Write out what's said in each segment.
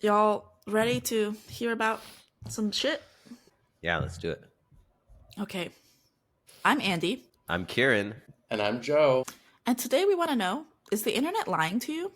Y'all ready to hear about some shit? Yeah, let's do it. Okay, I'm Andy, I'm Kieran. And I'm Joe. and today we want to know, is the internet lying to you?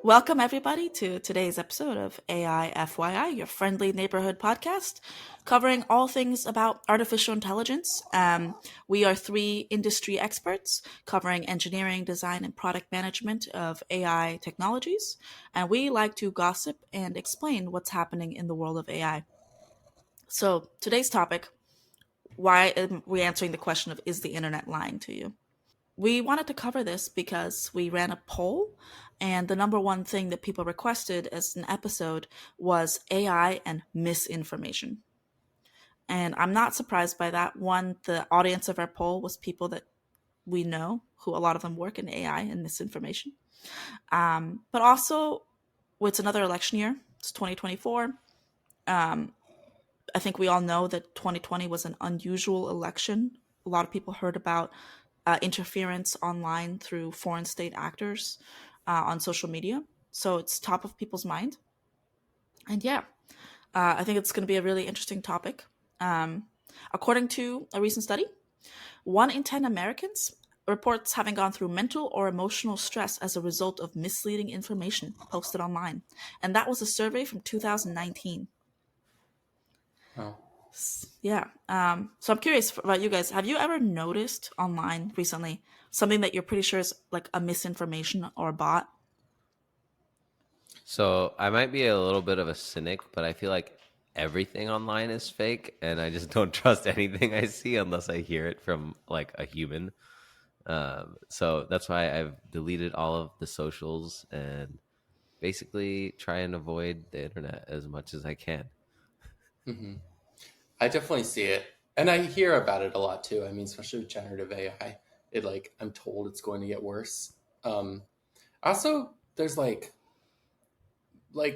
Welcome, everybody, to today's episode of AI FYI, your friendly neighborhood podcast, covering all things about artificial intelligence. We are three industry experts covering engineering, design, and product management of AI technologies, and we like to gossip and explain what's happening in the world of AI. So, today's topic, why am we answering the question of, is the internet lying to you? We wanted to cover this because we ran a poll, and the number one thing that people requested as an episode was AI and misinformation. And I'm not surprised by that. One, the audience of our poll was people that we know, who a lot of them work in AI and misinformation. But also, it's another election year. It's 2024. I think we all know that 2020 was an unusual election. A lot of people heard about interference online through foreign state actors on social media. So it's top of people's mind. And yeah, I think it's going to be a really interesting topic. Um, According to a recent study, 1 in 10 Americans reports having gone through mental or emotional stress as a result of misleading information posted online. And that was a survey from 2019. Oh. Yeah. So I'm curious about you guys. Have you ever noticed online recently something that you're pretty sure is like a misinformation or a bot? So I might be a little bit of a cynic, but I feel like everything online is fake, and I just don't trust anything I see unless I hear it from like a human. So that's why I've deleted all of the socials and basically try and avoid the internet as much as I can. hmm I definitely see it. And I hear about it a lot too. I mean, especially with generative AI. I'm told it's going to get worse. Um, Also, there's like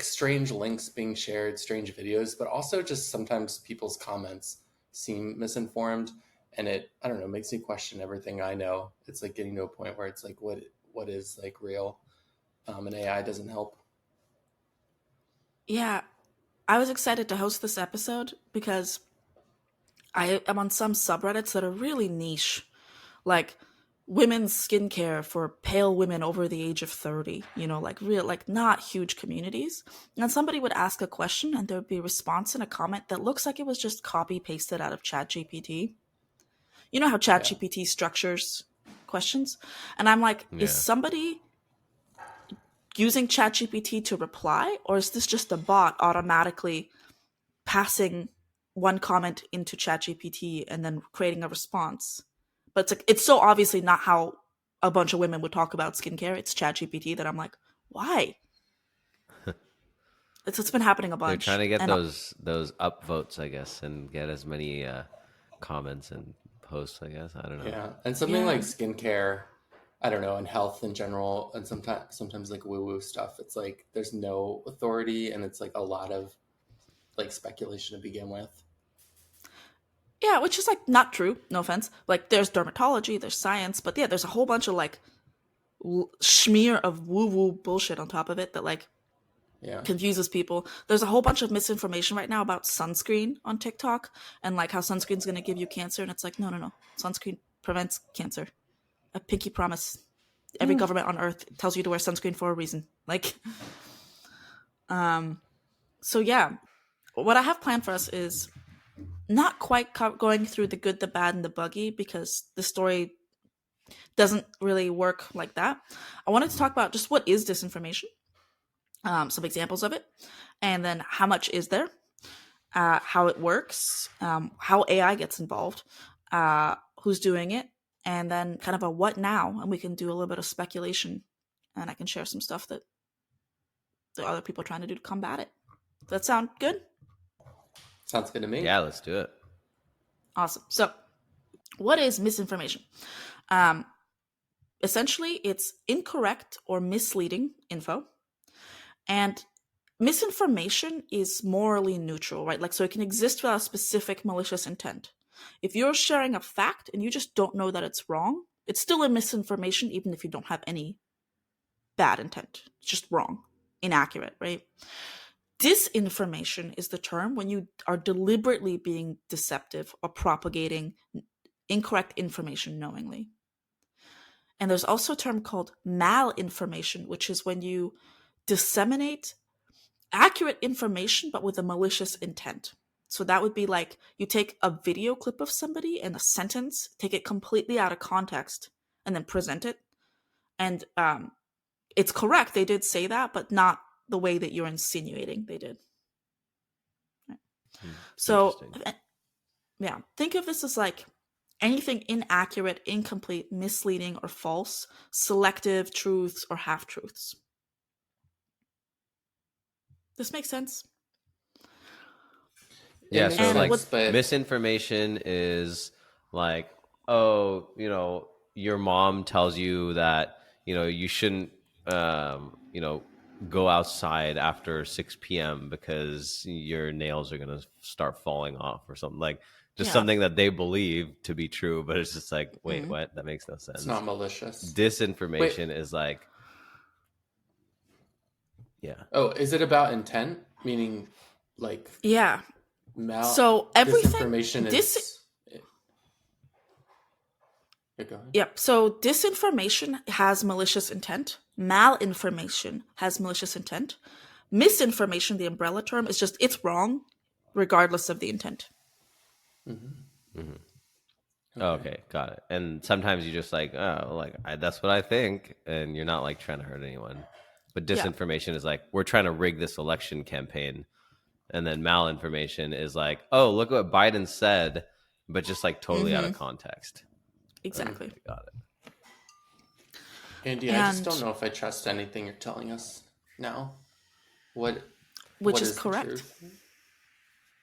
strange links being shared, strange videos, but also just sometimes people's comments seem misinformed. And I don't know, makes me question everything I know. It's like getting to a point where it's like, what is like real? And AI doesn't help. Yeah, I was excited to host this episode because I am on some subreddits that are really niche, like women's skincare for pale women over the age of 30, like real, like not huge communities. And somebody would ask a question and there would be a response in a comment that looks like it was just copy pasted out of ChatGPT. You know how Yeah. ChatGPT structures questions? And I'm like, is Yeah. somebody using ChatGPT to reply, or is this just a bot automatically passing one comment into ChatGPT and then creating a response? But it's like it's so obviously not how a bunch of women would talk about skincare. It's ChatGPT that I'm like, why? It's been happening a They're trying bunch, to get and those upvotes, I guess, and get as many comments and posts, I guess. I don't know. Yeah, and something yeah, like skincare, I don't know, and health in general, and sometimes like woo woo stuff. It's like there's no authority, and it's like a lot of like speculation to begin with. yeah, which is like not true. No offense. Like there's dermatology, there's science, but yeah, there's a whole bunch of like smear of woo woo bullshit on top of it that like Yeah, confuses people. There's a whole bunch of misinformation right now about sunscreen on TikTok and like how sunscreen's going to give you cancer, and it's like no, no, no. Sunscreen prevents cancer. A pinky promise. Every government on earth tells you to wear sunscreen for a reason. Like, so yeah, what I have planned for us is not quite going through the good, the bad, and the buggy because the story doesn't really work like that. I wanted to talk about just what is disinformation, some examples of it, and then how much is there, how it works, how AI gets involved, who's doing it, and then kind of a what now. And we can do a little bit of speculation, and I can share some stuff that the other people are trying to do to combat it. Does that sound good? sounds good to me. Yeah, let's do it. Awesome. So, what is misinformation? Um, Essentially, it's incorrect or misleading info. And misinformation is morally neutral, right? Like, so it can exist without a specific malicious intent. If you're sharing a fact and you just don't know that it's wrong, it's still a misinformation, even if you don't have any bad intent. It's just wrong, inaccurate, right? Disinformation is the term when you are deliberately being deceptive or propagating incorrect information knowingly. And there's also a term called malinformation, which is when you disseminate accurate information but with a malicious intent. So that would be like you take a video clip of somebody and a sentence, take it completely out of context, and then present it. And it's correct, they did say that, but not the way that you're insinuating they did. So, Interesting. yeah, think of this as like anything inaccurate, incomplete, misleading, or false, selective truths or half truths. This makes sense? It Yeah, makes so And like sense, what, but misinformation is like, oh, your mom tells you that, you shouldn't, go outside after 6 p.m. because your nails are going to start falling off or something, like just yeah. something that they believe to be true, but it's just like, wait, Mm. what? That makes no it's sense. not malicious. Wait, Disinformation is like, yeah. oh, is it about intent? Meaning, like, Yeah. mal So everything, disinformation this, is. Yeah, go ahead. yep. So disinformation has malicious intent. Malinformation has malicious intent. Misinformation, the umbrella term, is just it's wrong, regardless of the intent. Mm-hmm. Oh, Okay. okay, got it. And sometimes you just like, oh, like that's what I think, and you're not like trying to hurt anyone. But Yeah. disinformation is like, we're trying to rig this election campaign, and then malinformation is like, oh, look what Biden said, but just like totally out of context. Exactly. Okay, got it. Andy, I just don't And know if I trust anything you're telling us now. What which what is is the correct. truth?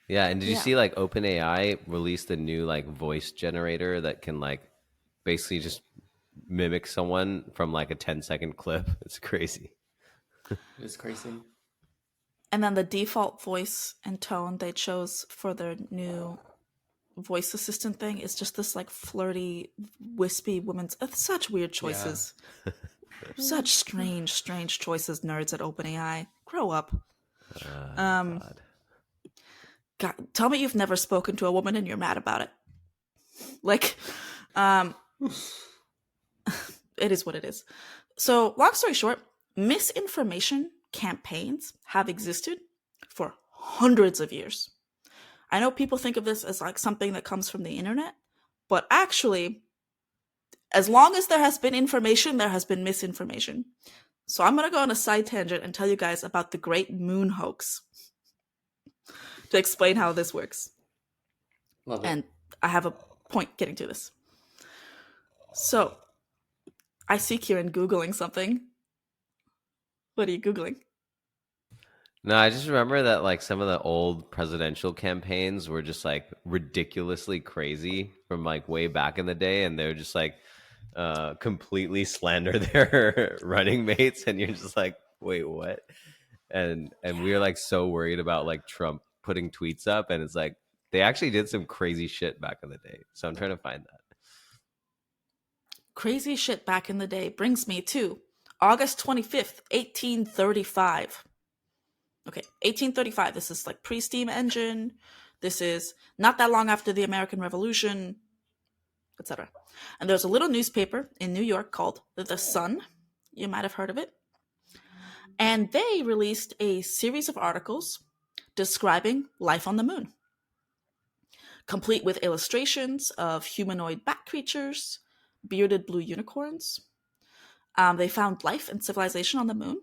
Yeah, and did you Yeah. see like OpenAI released a new like voice generator that can like basically just mimic someone from like a 10-second clip? It's crazy. It is crazy. And then the default voice and tone they chose for their new voice assistant thing is just this like flirty, wispy woman's. Such weird Yeah. choices. Such strange choices, nerds at OpenAI. Grow up. Um, God. God, tell me you've never spoken to a woman and you're mad about it. Like, um, it is what it is. So, long story short, misinformation campaigns have existed for hundreds of years. I know people think of this as like something that comes from the internet, but actually, as long as there has been information, there has been misinformation. So I'm going to go on a side tangent and tell you guys about the Great Moon Hoax to explain how this works. Love it. And I have a point getting to this. So I see Kieran Googling something. What are you Googling? No, I just remember that like some of the old presidential campaigns were just like ridiculously crazy from like way back in the day, and they're just like completely slander their running mates, and you're just like, wait, what? And we were like so worried about like Trump putting tweets up, and it's like they actually did some crazy shit back in the day. So I'm trying to find that. Crazy shit back in the day brings me to August 25th, 1835. Okay, 1835. This is like pre-steam engine. This is not that long after the American Revolution, etc. And there's a little newspaper in New York called The Sun. You might have heard of it. And they released a series of articles describing life on the moon, complete with illustrations of humanoid bat creatures, bearded blue unicorns. They found life and civilization on the moon.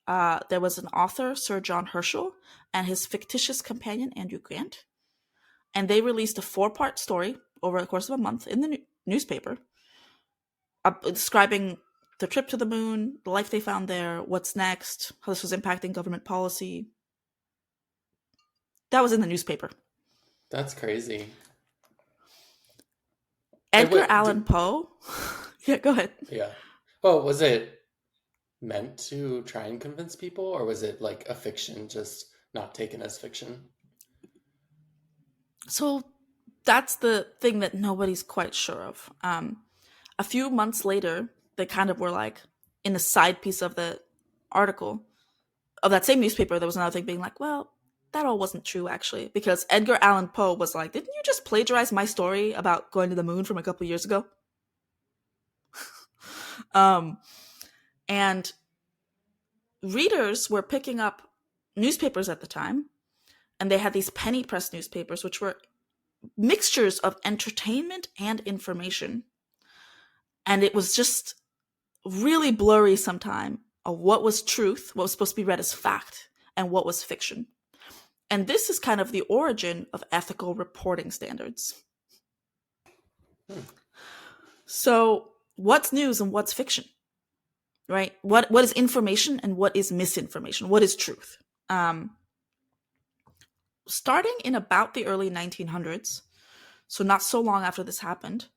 There was an author, Sir John Herschel, and his fictitious companion, Andrew Grant. And they released a 4-part story over the course of a month in the newspaper describing the trip to the moon, the life they found there, what's next, how this was impacting government policy. That was in the newspaper. That's crazy. Edgar Allan Poe. Yeah, go ahead. Yeah. Well, was it meant to try and convince people, or was it like a fiction, just not taken as fiction? So that's the thing that nobody's quite sure of. A few months later, they kind of were like in a side piece of the article of that same newspaper. There was another thing being like, well, that all wasn't true actually, because Edgar Allan Poe was like, didn't you just plagiarize my story about going to the moon from a couple years ago? Um, and readers were picking up newspapers at the time, and they had these penny press newspapers, which were mixtures of entertainment and information. And it was just really blurry sometime of what was truth, what was supposed to be read as fact, and what was fiction. And this is kind of the origin of ethical reporting standards. Hmm. So, what's news and what's fiction? Right? What is information and what is misinformation? What is truth? Starting in about the early 1900s, so not so long after this happened,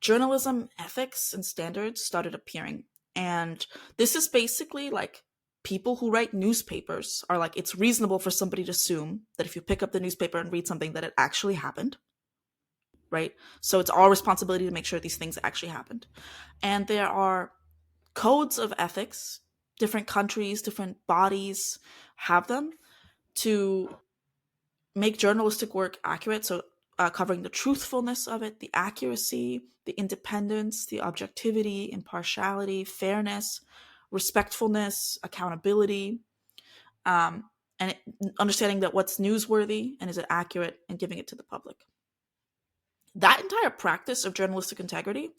journalism ethics and standards started appearing. And this is basically like people who write newspapers are like, it's reasonable for somebody to assume that if you pick up the newspaper and read something, that it actually happened. Right? So it's our responsibility to make sure these things actually happened. And there are codes of ethics, different countries, different bodies have them to make journalistic work accurate. So, covering the truthfulness of it, the accuracy, the independence, the objectivity, impartiality, fairness, respectfulness, accountability, and understanding that what's newsworthy and is it accurate and giving it to the public. That entire practice of journalistic integrity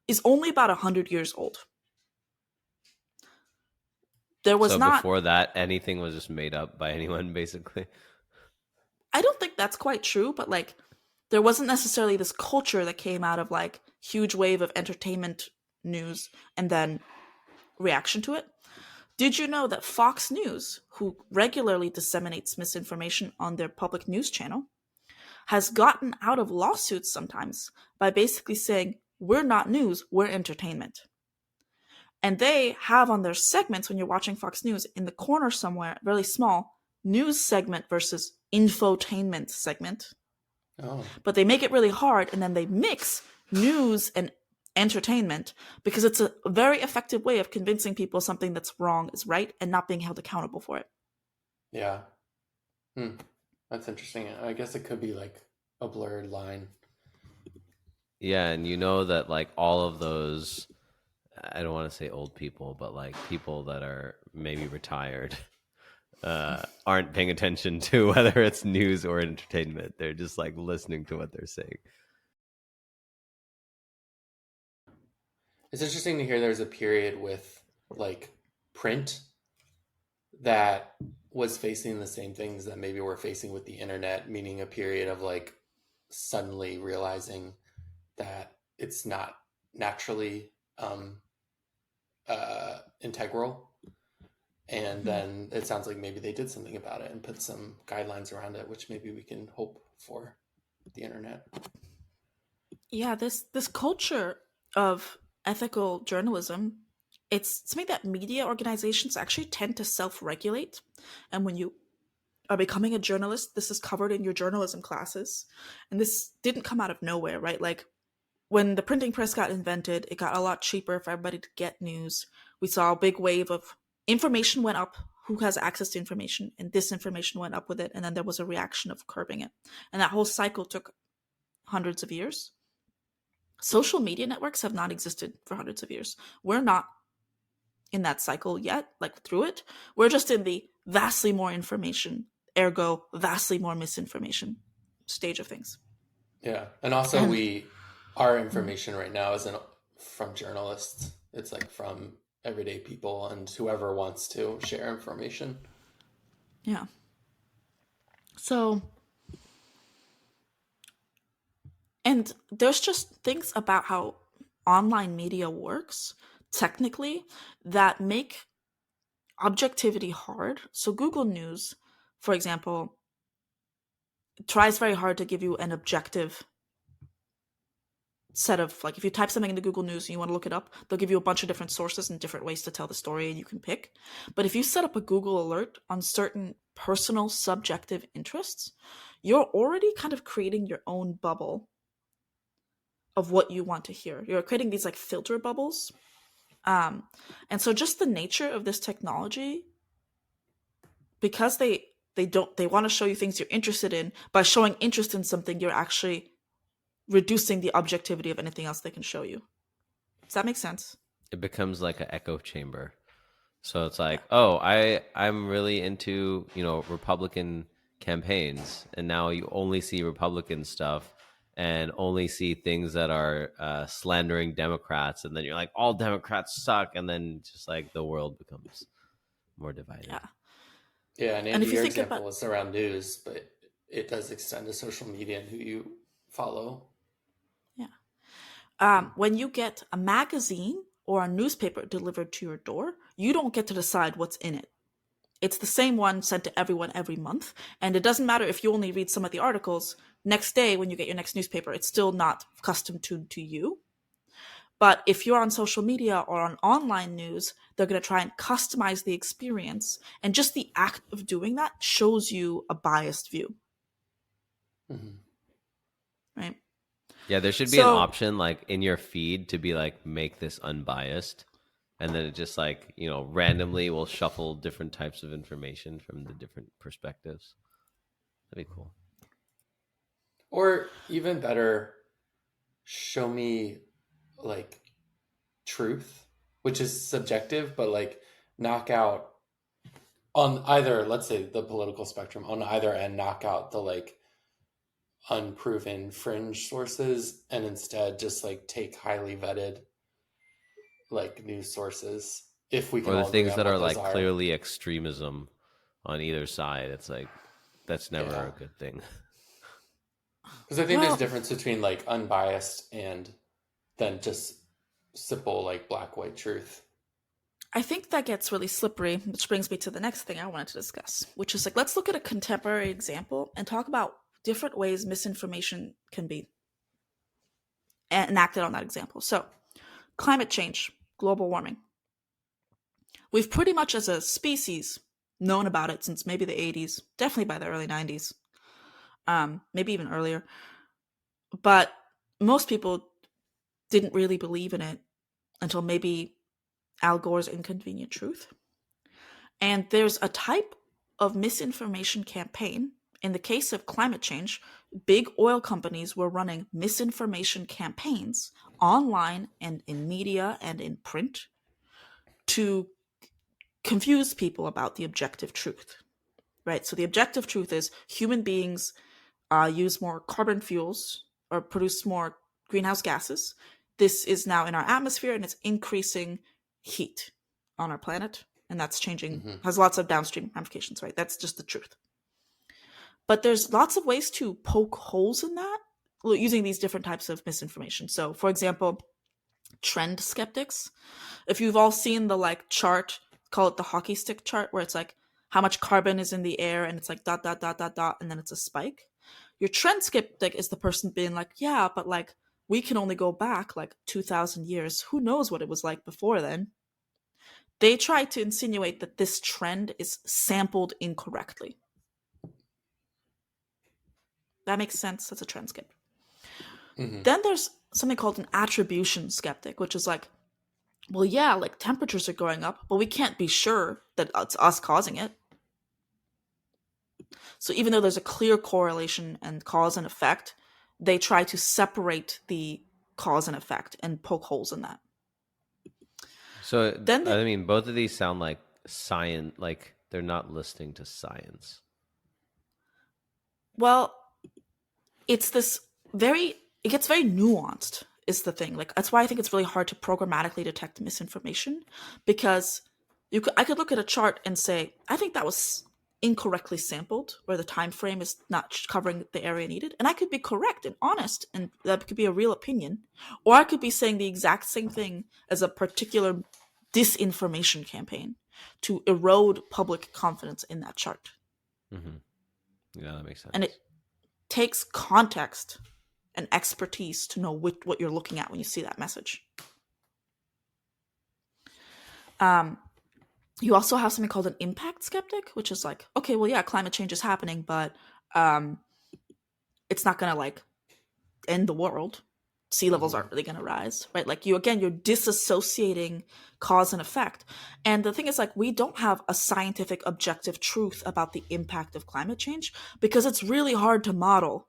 is only about 100 years old. There was So not, before that, anything was just made up by anyone, basically. I don't think that's quite true, but like there wasn't necessarily this culture that came out of like huge wave of entertainment news and then reaction to it. Did you know that Fox News, who regularly disseminates misinformation on their public news channel, has gotten out of lawsuits sometimes by basically saying, we're not news, we're entertainment. And they have on their segments, when you're watching Fox News, in the corner somewhere, really small, news segment versus infotainment segment. Oh, But they make it really hard and then they mix news and entertainment because it's a very effective way of convincing people something that's wrong is right and not being held accountable for it. yeah. Hmm. That's interesting. I guess it could be like a blurred line. Yeah, and you know that like all of those, I don't want to say old people, but like people that are maybe retired, aren't paying attention to whether it's news or entertainment. They're just like listening to what they're saying. It's interesting to hear there's a period with like print that was facing the same things that maybe we're facing with the internet, meaning a period of like suddenly realizing that it's not naturally integral. And then it sounds like maybe they did something about it and put some guidelines around it, which maybe we can hope for the internet. Yeah, this culture of ethical journalism, it's something that media organizations actually tend to self-regulate. And when you are becoming a journalist, this is covered in your journalism classes. And this didn't come out of nowhere, right? Like when the printing press got invented, it got a lot cheaper for everybody to get news. We saw a big wave of information went up, who has access to information, and disinformation went up with it. And then there was a reaction of curbing it. And that whole cycle took hundreds of years. Social media networks have not existed for hundreds of years. We're not in that cycle yet, like through it. We're just in the vastly more information, ergo, vastly more misinformation stage of things. Yeah. And also And our information right now isn't from journalists. It's like from everyday people and whoever wants to share information. yeah. So, and there's just things about how online media works technically that make objectivity hard. So, Google News, for example, tries very hard to give you an objective set of, like, if you type something into Google News and you want to look it up, they'll give you a bunch of different sources and different ways to tell the story, and you can pick. But if you set up a Google alert on certain personal subjective interests, you're already kind of creating your own bubble of what you want to hear. You're creating these like filter bubbles. And so just the nature of this technology, because they want to show you things you're interested in, by showing interest in something, you're actually reducing the objectivity of anything else they can show you. Does that make sense? It becomes like an echo chamber. So it's Yeah. like, oh, I'm really into, Republican campaigns, and now you only see Republican stuff and only see things that are slandering Democrats, and then you're like, all Democrats suck, and then just like the world becomes more divided. Yeah. Yeah, and And Andy, if you your think example about, was around news, but it does extend to social media and who you follow. when you get a magazine or a newspaper delivered to your door, you don't get to decide what's in it. It's the same one sent to everyone every month. And it doesn't matter if you only read some of the articles. Next day, when you get your next newspaper, it's still not custom tuned to you. But if you're on social media or on online news, they're going to try and customize the experience. And just the act of doing that shows you a biased view, Mm-hmm. right? Yeah, there should be an So, option like in your feed to be like, make this unbiased. And then it just like, randomly will shuffle different types of information from the different perspectives. That'd be cool. Or even better, show me like truth, which is subjective, but like knock out on either, let's say the political spectrum, on either end, knock out the like unproven fringe sources and instead just like take highly vetted like news sources if we can Or the all agree things on that what are those like are. clearly extremism on either side. It's like, that's never Yeah. a good thing. Because I think there's a well, difference between like unbiased and then just simple like black white truth. I think that gets really slippery, which brings me to the next thing I wanted to discuss, which is like, let's look at a contemporary example and talk about different ways misinformation can be enacted on that example. So, climate change, global warming. We've pretty much as a species known about it since maybe the 80s, definitely by the early 90s, maybe even earlier. But most people didn't really believe in it until maybe Al Gore's Inconvenient Truth. And there's a type of misinformation campaign. In the case of climate change, big oil companies were running misinformation campaigns online and in media and in print to confuse people about the objective truth, right? So the objective truth is human beings use more carbon fuels or produce more greenhouse gases. This is now in our atmosphere and it's increasing heat on our planet. And that's changing, Mm-hmm. has lots of downstream ramifications, right? That's just the truth. But there's lots of ways to poke holes in that using these different types of misinformation. So, for example, trend skeptics. If you've all seen the like chart, call it the hockey stick chart, where it's like how much carbon is in the air and it's like dot, dot, dot, dot, dot, and then it's a spike. Your trend skeptic is the person being like, yeah, but like we can only go back like 2,000 years. Who knows what it was like before then? They try to insinuate that this trend is sampled incorrectly. That makes sense. That's a trend skeptic. Mm-hmm. Then there's something called an attribution skeptic, which is like, well, yeah, like temperatures are going up, but we can't be sure that it's us causing it. So even though there's a clear correlation and cause and effect, they try to separate the cause and effect and poke holes in that. So, Then, I mean, both of these sound like science, like they're not listening to science. well, it's this very, it gets very nuanced, is the thing. Like, that's why I think it's really hard to programmatically detect misinformation, because I could look at a chart and say, I think that was incorrectly sampled, where the time frame is not covering the area needed, and I could be correct and honest, and that could be a real opinion, or I could be saying the exact same thing as a particular disinformation campaign to erode public confidence in that chart. Mm-hmm. Yeah, that makes And sense. it takes context and expertise to know what you're looking at when you see that message. You also have something called an impact skeptic, which is like, okay, well, yeah, climate change is happening, but it's not going to like end the world. Sea levels aren't really going to rise, right? Like you're disassociating cause and effect. And the thing is, like, we don't have a scientific objective truth about the impact of climate change because it's really hard to model,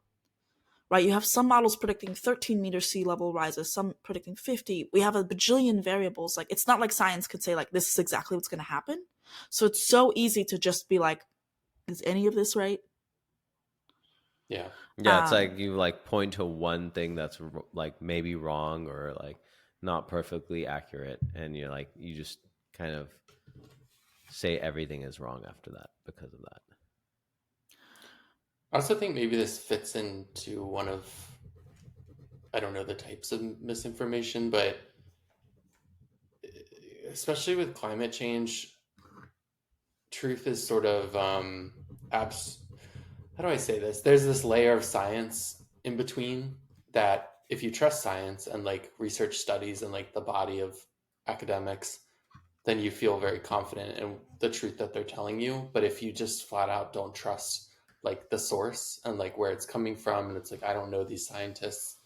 right? You have some models predicting 13-meter sea level rises, some predicting 50. We have a bajillion variables. Like, it's not like science could say, like, this is exactly what's going to happen. So it's so easy to just be like, is any of this right? Yeah. Yeah, it's like you like point to one thing that's like maybe wrong or like not perfectly accurate, and you're like you just kind of say everything is wrong after that because of that. I also think maybe this fits into one of, I don't know the types of misinformation, but especially with climate change, truth is sort of how do I say this? There's this layer of science in between that if you trust science and like research studies and like the body of academics, then you feel very confident in the truth that they're telling you. But if you just flat out don't trust like the source and like where it's coming from, and it's like, I don't know these scientists,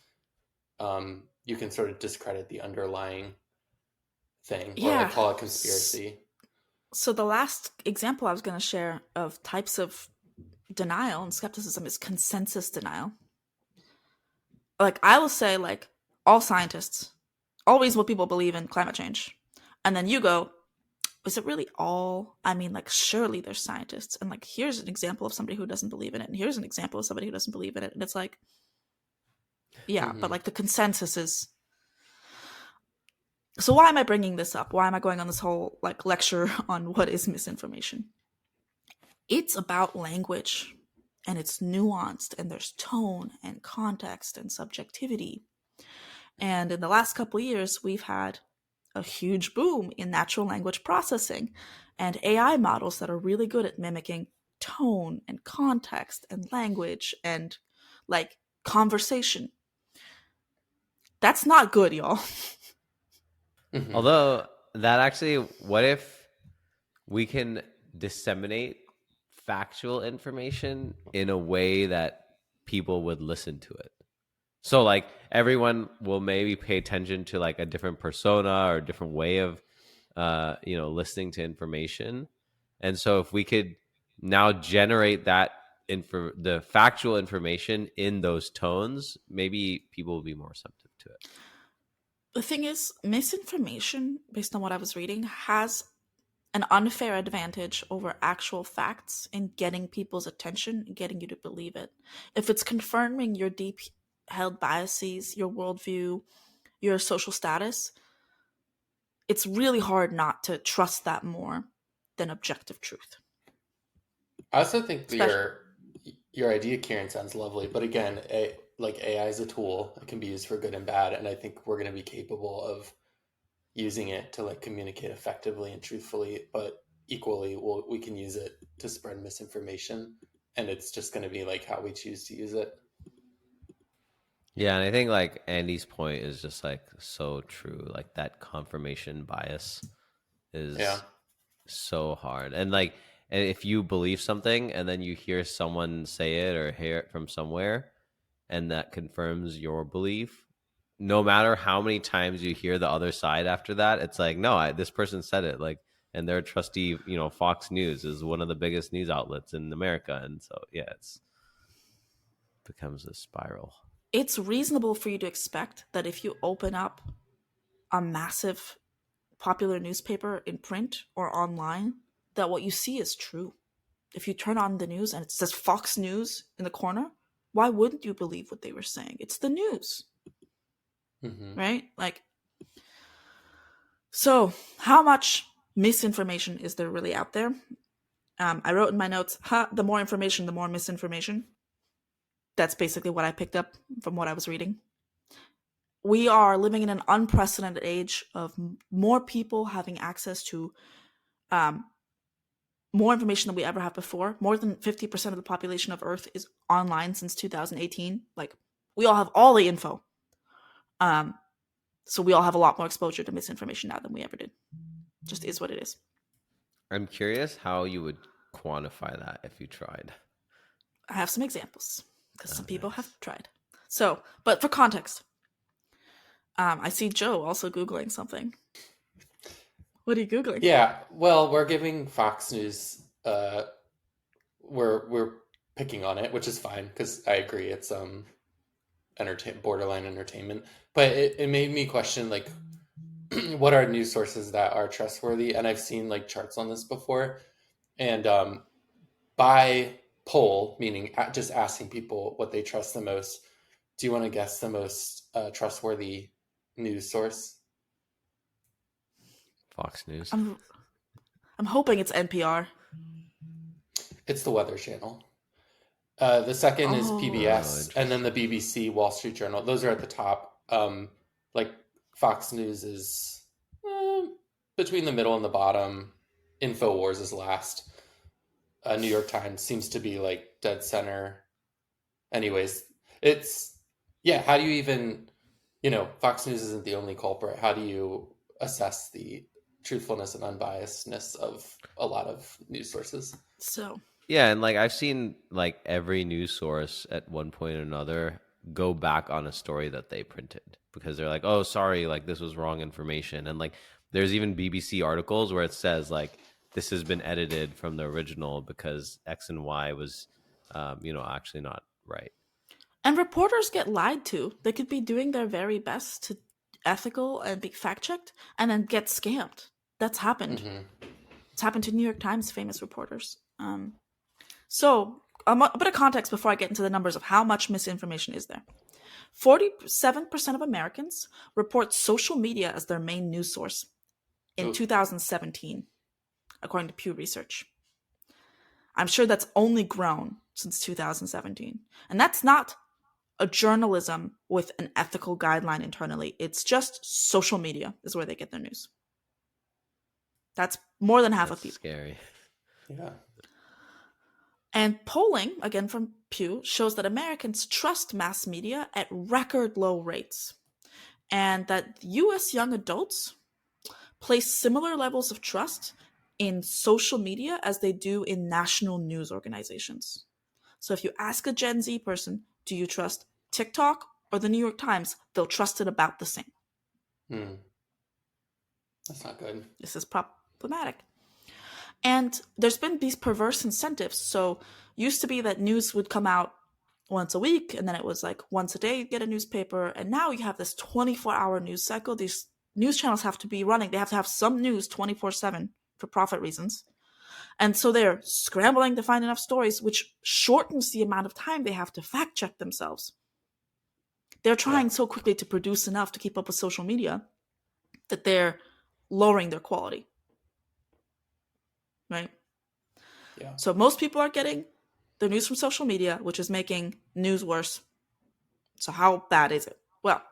you can sort of discredit the underlying thing or like Yeah. call it conspiracy. So the last example I was going to share of types of denial and skepticism is consensus denial. Like, I will say, like, all scientists, all reasonable people believe in climate change. And then you go, is it really all? I mean, like, surely there's scientists. And, like, here's an example of somebody who doesn't believe in it. And here's an example of somebody who doesn't believe in it. And it's like, yeah, but, like, the consensus is. So why am I bringing this up? Why am I going on this whole, like, lecture on what is misinformation? It's about language. And it's nuanced. And there's tone and context and subjectivity. And in the last couple of years, we've had a huge boom in natural language processing and AI models that are really good at mimicking tone and context and language and like conversation. That's not good, y'all. Mm-hmm. Although that actually, what if we can disseminate factual information in a way that people would listen to it? So like everyone will maybe pay attention to like a different persona or a different way of listening to information. And so if we could now generate that the factual information in those tones, maybe people will be more receptive to it. The thing is, misinformation, based on what I was reading, has an unfair advantage over actual facts in getting people's attention and getting you to believe it. If it's confirming your deep held biases, your worldview, your social status, it's really hard not to trust that more than objective truth. I also think Especially, your idea, Kieran, sounds lovely, but again, like AI is a tool. It can be used for good and bad, and I think we're going to be capable of using it to like communicate effectively and truthfully, but equally, we can use it to spread misinformation, and it's just going to be like how we choose to use it. Yeah, and I think like Andy's point is just like so true. Like that confirmation bias Yeah. is so hard. And if you believe something and then you hear someone say it or hear it from somewhere and that confirms your belief, no matter how many times you hear the other side after that, it's like, no, this person said it. Like, and their trusty, Fox News is one of the biggest news outlets in America. And so, yeah, it's becomes a spiral. it's reasonable for you to expect that if you open up a massive popular newspaper in print or online, that what you see is true. If you turn on the news and it says Fox News in the corner, why wouldn't you believe what they were saying? It's the news, Mm-hmm. right? Like, so how much misinformation is there really out there? I wrote in my notes, the more information, the more misinformation. That's basically what I picked up from what I was reading. We are living in an unprecedented age of more people having access to um, more information than we ever have before. More than 50% of the population of Earth is online since 2018. Like, We all have all the info. Um, so we all have a lot more exposure to misinformation now than we ever did. Just is what it is. I'm curious how you would quantify that if you tried. I have some examples because Oh, some people have nice. tried. So, but for context, I see Joe also Googling something. What are you Googling? Yeah, well, we're giving Fox News we're picking on it, which is fine because I agree it's borderline entertainment. But it made me question like what are news sources that are trustworthy? And I've seen like charts on this before. And by poll, meaning just asking people what they trust the most, do you want to guess the most trustworthy news source? Fox News. I'm I'm hoping it's NPR. It's the Weather Channel. The second is Oh, Oh, PBS, and then the interesting. BBC, Wall Street Journal. Those are at the top. Like Fox News is between the middle and the bottom. Infowars is last. New York Times seems to be like dead center. Anyways, it's yeah. How do you even, Fox News isn't the only culprit. How do you assess the truthfulness and unbiasedness of a lot of news sources? so Yeah, and like I've seen like every news source at one point or another go back on a story that they printed because they're like, "Oh, sorry, like this was wrong information." And like there's even BBC articles where it says like this has been edited from the original because X and Y was actually not right. and reporters get lied to. They could be doing their very best to ethical and be fact checked, and then get scammed. That's happened. Mm-hmm. It's happened to New York Times famous reporters. So a bit of context before I get into the numbers of how much misinformation is there. 47% of Americans report social media as their main news source in Ooh, 2017, according to Pew Research. I'm sure that's only grown since 2017. And that's not a journalism with an ethical guideline internally. It's just social media is where they get their news. That's more than half That's of people. scary. yeah. And polling, again from Pew, shows that Americans trust mass media at record low rates, and that US young adults place similar levels of trust in social media as they do in national news organizations. So if you ask a Gen Z person, do you trust TikTok or the New York Times, they'll trust it about the same. Hmm. That's not good. This is problematic. And there's been these perverse incentives. So used to be that news would come out once a week, and then it was like once a day you get a newspaper, and now you have this 24-hour news cycle. These news channels have to be running. They have to have some news 24/7 for profit reasons. And so they're scrambling to find enough stories, which shortens the amount of time they have to fact check themselves. They're Yeah. trying so quickly to produce enough to keep up with social media that they're lowering their quality, right? Yeah. So most people are getting their news from social media, which is making news worse. So how bad is it? Well,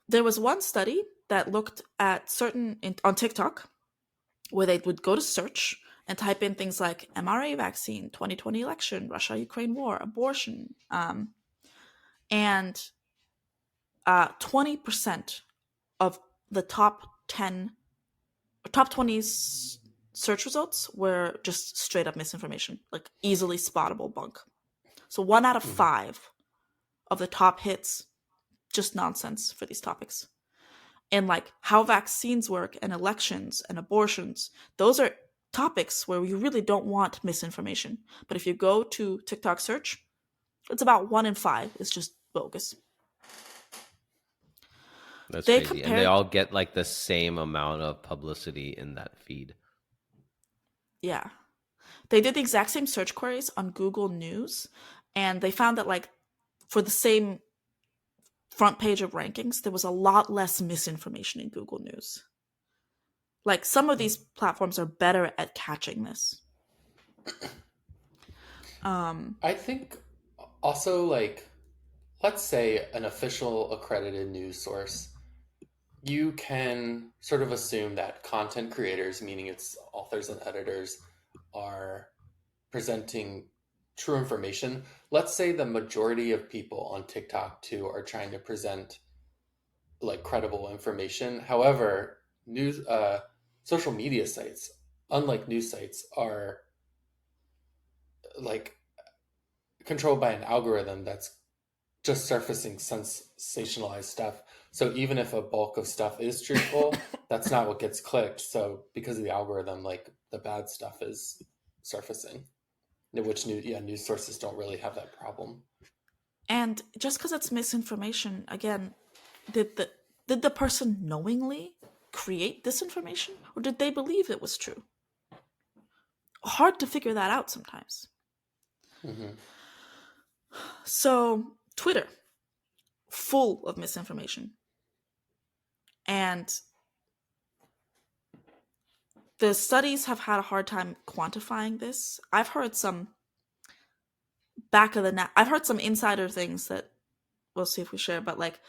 there was one study that looked at on TikTok where they would go to search and type in things like mRNA vaccine, 2020 election, Russia Ukraine war, abortion, and 20% of the top 20 search results were just straight up misinformation, like easily spottable bunk. So 1 out of Mm-hmm. 5 of the top hits, just nonsense for these topics. And like how vaccines work and elections and abortions, those are topics where you really don't want misinformation. But if you go to TikTok search, it's about 1 in 5 is just bogus. That's They crazy. And they compared, all get like the same amount of publicity in that feed. yeah, they did the exact same search queries on Google News, and they found that like for the same front page of rankings, there was a lot less misinformation in Google News. Like some of these platforms are better at catching this. Um, I think also like let's say an official accredited news source, you can sort of assume that content creators, meaning its authors and editors, are presenting true information. Let's say the majority of people on TikTok too are trying to present like credible information. However, news social media sites, unlike news sites, are like controlled by an algorithm that's just surfacing sensationalized stuff. So even if a bulk of stuff is truthful, that's not what gets clicked. So because of the algorithm, like the bad stuff is surfacing, which news sources don't really have that problem. And just because it's misinformation, again, did the person knowingly create this information, or did they believe it was true? Hard to figure that out sometimes. Mm-hmm. So Twitter, full of misinformation, and the studies have had a hard time quantifying this. I've heard some I've heard some insider things that we'll see if we share, but like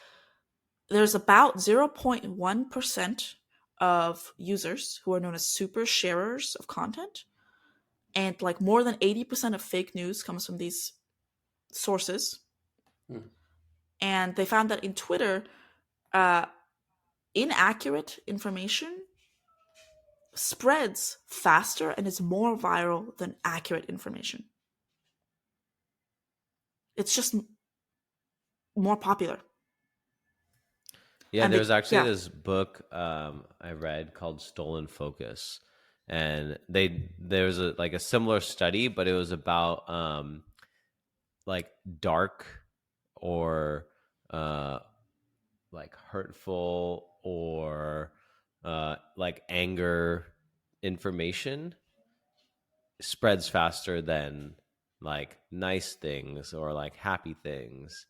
there's about 0.1% of users who are known as super sharers of content, and like more than 80% of fake news comes from these sources. Mm. And they found that in Twitter, uh, inaccurate information spreads faster and is more viral than accurate information. It's just more popular. Yeah, And there they, was actually yeah. this book I read called Stolen Focus, and there was a similar study, but it was about like dark or uh, like hurtful or like anger information spreads faster than like nice things or like happy things.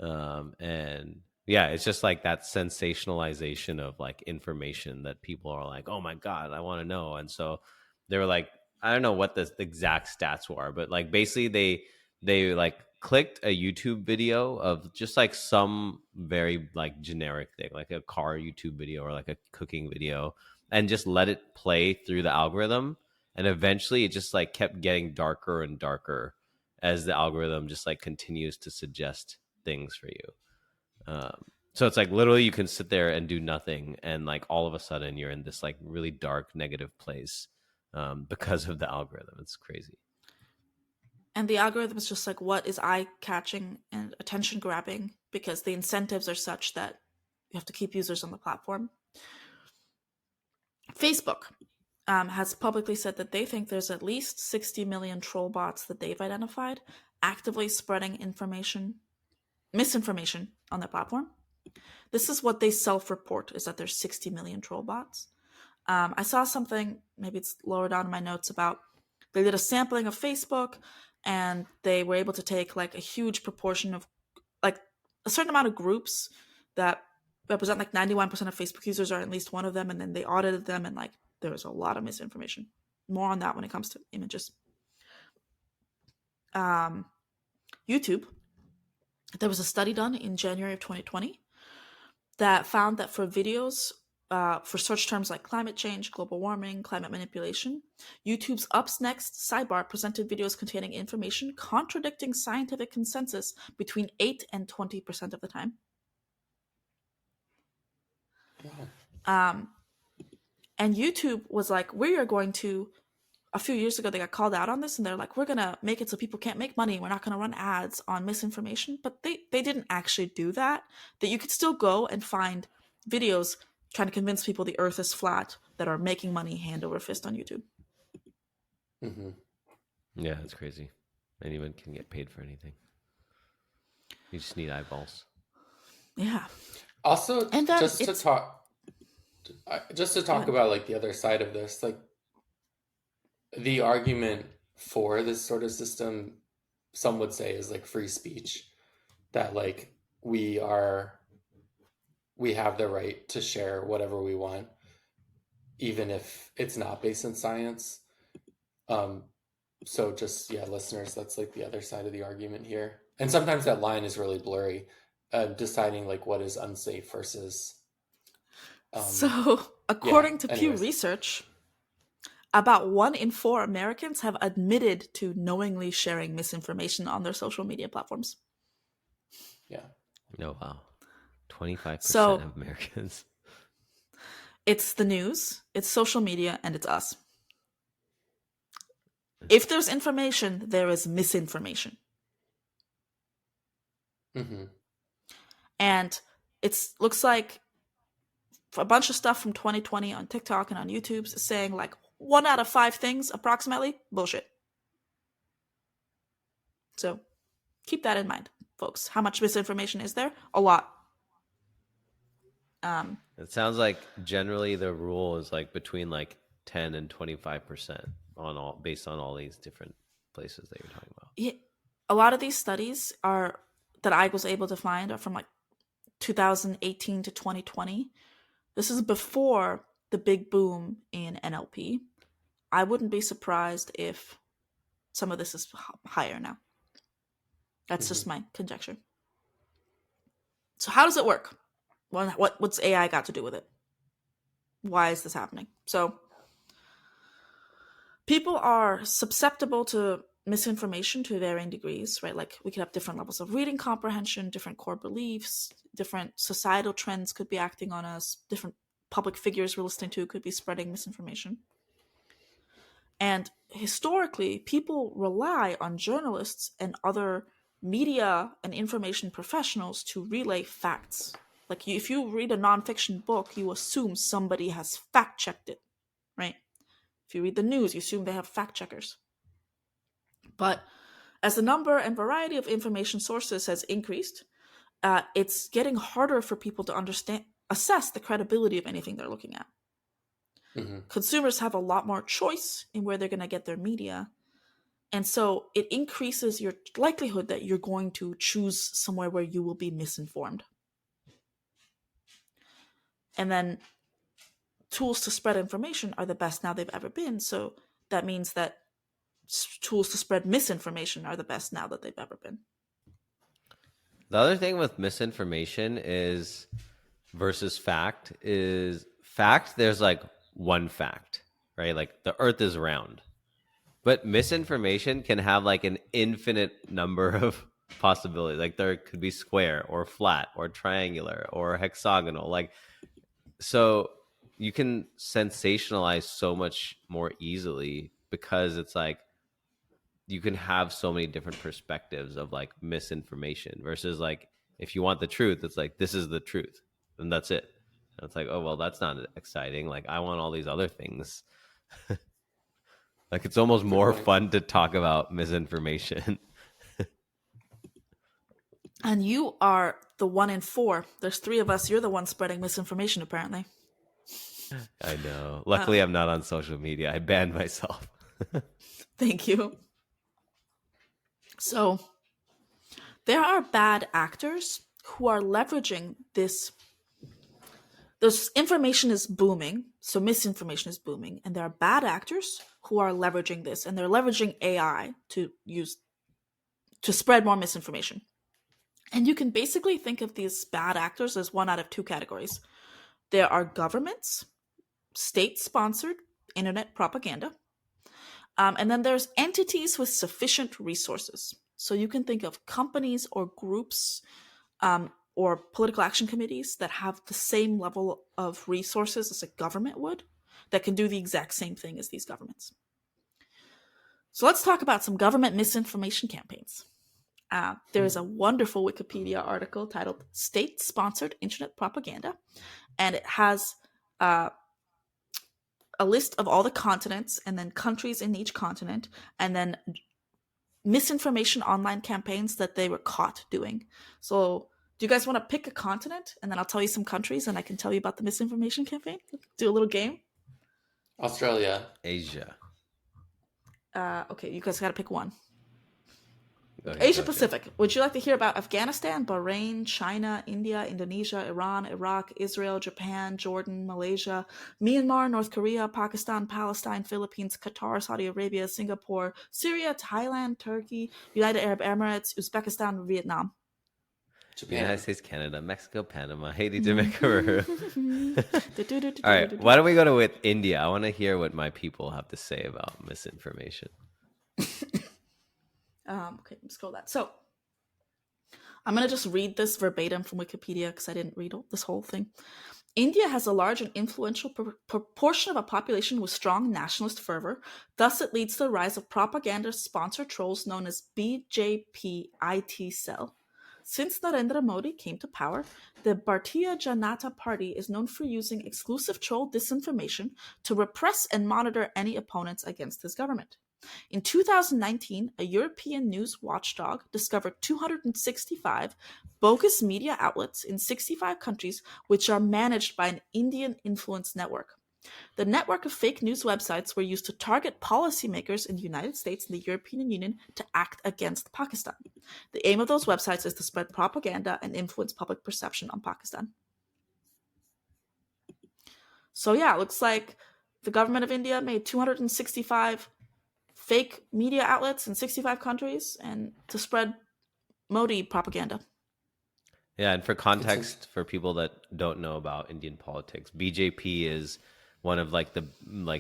And yeah, it's just like that sensationalization of like information that people are like, oh my God, I want to know. And so they were like, I don't know what the exact stats were, but like basically they like clicked a YouTube video of just like some very like generic thing, like a car YouTube video or like a cooking video, and just let it play through the algorithm. And eventually it just like kept getting darker and darker as the algorithm just like continues to suggest things for you. So it's like literally you can sit there and do nothing, and like all of a sudden you're in this like really dark negative place because of the algorithm. It's crazy. And the algorithm is just like what is eye catching and attention grabbing because the incentives are such that you have to keep users on the platform. Facebook has publicly said that they think there's at least 60 million troll bots that they've identified actively spreading misinformation on their platform. This is what they self-report, is that there's 60 million troll bots. I saw something, maybe it's lower down in my notes, about they did a sampling of Facebook and they were able to take like a huge proportion of like a certain amount of groups that represent like 91% of Facebook users are at least one of them, and then they audited them and like there was a lot of misinformation. More on that when it comes to images. YouTube, there was a study done in January of 2020 that found that for videos for search terms like climate change, global warming, climate manipulation, YouTube's Up's Next sidebar presented videos containing information contradicting scientific consensus between 8 and 20% of the time. Wow. And YouTube was like, we are going to, a few years ago, they got called out on this and they're like, we're going to make it so people can't make money. We're not going to run ads on misinformation. But they didn't actually do that. That you could still go and find videos trying to convince people the earth is flat that are making money hand over fist on YouTube. Mm-hmm. Yeah, it's crazy. Anyone can get paid for anything. You just need eyeballs. Yeah. Also, And then just to talk ahead. about like the other side of this, like the argument for this sort of system, some would say, is like free speech, that like we have the right to share whatever we want, even if it's not based in science. So just, yeah, listeners, that's like the other side of the argument here. And sometimes that line is really blurry, deciding like what is unsafe versus So, yeah. according to Pew Anyways. Research, About 1 in 4 Americans have admitted to knowingly sharing misinformation on their social media platforms. Yeah. Oh wow, 25% So of Americans. it's the news, it's social media, and it's us. If there's information, there is misinformation. Mm-hmm. And it looks like a bunch of stuff from 2020 on TikTok and on YouTube is saying like 1 out of 5 things, approximately, bullshit. So keep that in mind, folks. How much misinformation is there? A lot. It sounds like generally the rule is like between like 10 and 25% on all, based on all these different places that you're talking about. Yeah, a lot of these studies are that I was able to find are from like 2018 to 2020. This is before the big boom in NLP. I wouldn't be surprised if some of this is higher now. That's Mm-hmm. just my conjecture. So how does it work? What's AI got to do with it? Why is this happening? So people are susceptible to misinformation to varying degrees, right? Like we could have different levels of reading comprehension, different core beliefs, different societal trends could be acting on us, different public figures we're listening to could be spreading misinformation. And historically, people rely on journalists and other media and information professionals to relay facts. Like if you read a nonfiction book, you assume somebody has fact checked it, right? If you read the news, you assume they have fact checkers. But as the number and variety of information sources has increased, it's getting harder for people to assess the credibility of anything they're looking at. Mm-hmm. Consumers have a lot more choice in where they're going to get their media. And so it increases your likelihood that you're going to choose somewhere where you will be misinformed. And then tools to spread information are the best now they've ever been. So that means that tools to spread misinformation are the best now that they've ever been. The other thing with misinformation is versus fact is fact. There's like one fact, right? Like the earth is round, but misinformation can have like an infinite number of possibilities. Like there could be square or flat or triangular or hexagonal. Like, so you can sensationalize so much more easily because it's like you can have so many different perspectives of like misinformation versus like if you want the truth, it's like this is the truth and that's it. And it's like, oh well, that's not exciting. Like I want all these other things. Like it's almost Good more point. fun to talk about misinformation. And you are the 1 in 4. There's 3 of us. You're the one spreading misinformation, apparently. I know. Luckily, I'm not on social media. I banned myself. Thank you. So there are bad actors who are leveraging this. This information is booming, so misinformation is booming, and there are bad actors who are leveraging this, and they're leveraging AI to spread more misinformation. And you can basically think of these bad actors as 1 out of 2 categories. There are governments, state-sponsored internet propaganda, and then there's entities with sufficient resources. So you can think of companies or groups or political action committees that have the same level of resources as a government would, that can do the exact same thing as these governments. So let's talk about some government misinformation campaigns. There is a wonderful Wikipedia article titled State Sponsored Internet Propaganda, and it has a list of all the continents and then countries in each continent, and then misinformation online campaigns that they were caught doing. So, do you guys want to pick a continent, and then I'll tell you some countries, and I can tell you about the misinformation campaign? Do a little game. Australia. Asia. Okay, you guys got to pick one. Go ahead, Asia go, Jay. Pacific. Would you like to hear about Afghanistan, Bahrain, China, India, Indonesia, Iran, Iraq, Israel, Japan, Jordan, Malaysia, Myanmar, North Korea, Pakistan, Palestine, Philippines, Qatar, Saudi Arabia, Singapore, Syria, Thailand, Turkey, United Arab Emirates, Uzbekistan, Vietnam? United Japan. States, Canada, Mexico, Panama, Haiti, Jamaica, Peru. All right, Do-do-do-do-do-do-do. why don't we go to with India? I want to hear what my people have to say about misinformation. Okay, let's scroll that. So I'm going to just read this verbatim from Wikipedia because I didn't read this whole thing. India has a large and influential proportion of a population with strong nationalist fervor. Thus, it leads to the rise of propaganda-sponsored trolls known as BJP IT cell. Since Narendra Modi came to power, the Bharatiya Janata Party is known for using exclusive troll disinformation to repress and monitor any opponents against his government. In 2019, a European news watchdog discovered 265 bogus media outlets in 65 countries, which are managed by an Indian influence network. The network of fake news websites were used to target policymakers in the United States and the European Union to act against Pakistan. The aim of those websites is to spread propaganda and influence public perception on Pakistan. So, yeah, it looks like the government of India made 265 fake media outlets in 65 countries and to spread Modi propaganda. Yeah, and for It's context, for people that don't know about Indian politics, BJP is one of like the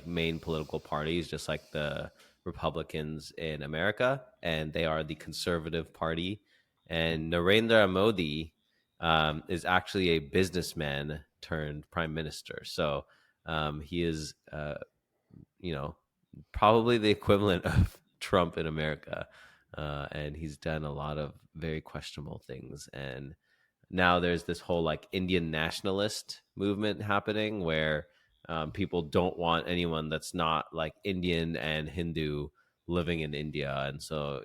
main political parties, just like the Republicans in America, and they are the conservative party. And Narendra Modi is actually a businessman turned prime minister. So he is, probably the equivalent of Trump in America, and he's done a lot of very questionable things. And now there's this whole like Indian nationalist movement happening where people don't want anyone that's not like Indian and Hindu living in India, and so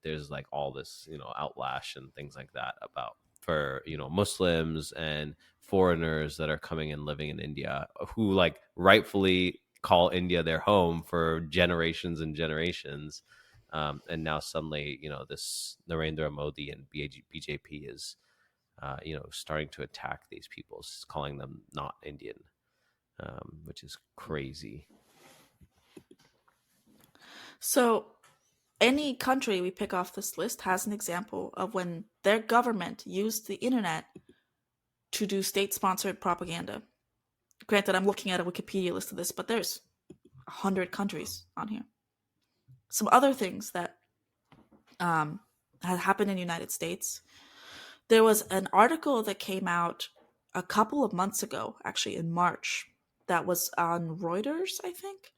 there's like all this outlash and things like that about for Muslims and foreigners that are coming and living in India who like rightfully call India their home for generations and generations. And now suddenly, this Narendra Modi and BJP is starting to attack these people, calling them not Indian, which is crazy. So, any country we pick off this list has an example of when their government used the internet to do state sponsored propaganda. Granted, I'm looking at a Wikipedia list of this, but there's 100 countries on here. Some other things that had happened in the United States. There was an article that came out a couple of months ago, actually in March, that was on Reuters, I think.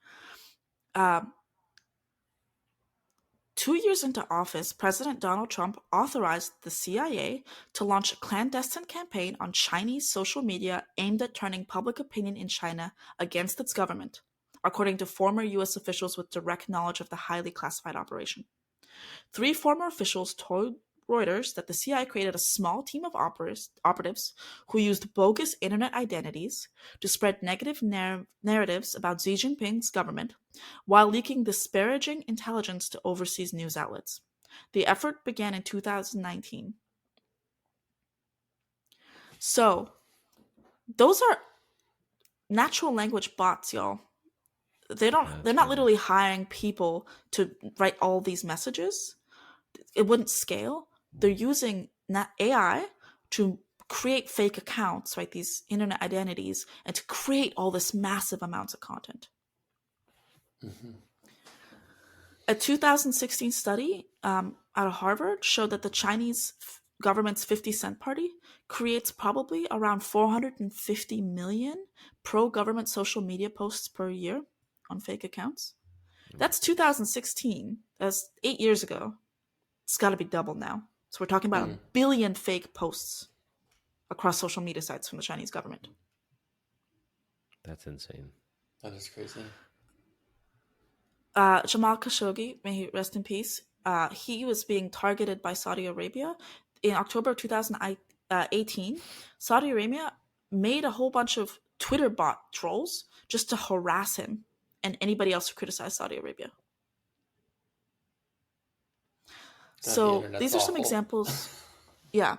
2 years into office, President Donald Trump authorized the CIA to launch a clandestine campaign on Chinese social media aimed at turning public opinion in China against its government, according to former U.S. officials with direct knowledge of the highly classified operation. 3 former officials told Reuters that the CIA created a small team of operatives who used bogus internet identities to spread negative narratives about Xi Jinping's government while leaking disparaging intelligence to overseas news outlets. The effort began in 2019. So, those are natural language bots, y'all. They're That's not right. literally hiring people to write all these messages. It wouldn't scale. They're using AI to create fake accounts, right? These internet identities, and to create all this massive amounts of content. Mm-hmm. A 2016 study out of Harvard showed that the Chinese government's 50 Cent Party creates probably around 450 million pro-government social media posts per year on fake accounts. That's 2016. That's 8 years ago. It's got to be double now. So we're talking about a billion fake posts across social media sites from the Chinese government. That's insane. That is crazy. Jamal Khashoggi, may he rest in peace, he was being targeted by Saudi Arabia. In October of 2018, Saudi Arabia made a whole bunch of Twitter bot trolls just to harass him and anybody else who criticized Saudi Arabia. God, the So internet's these are some awful. examples. Yeah.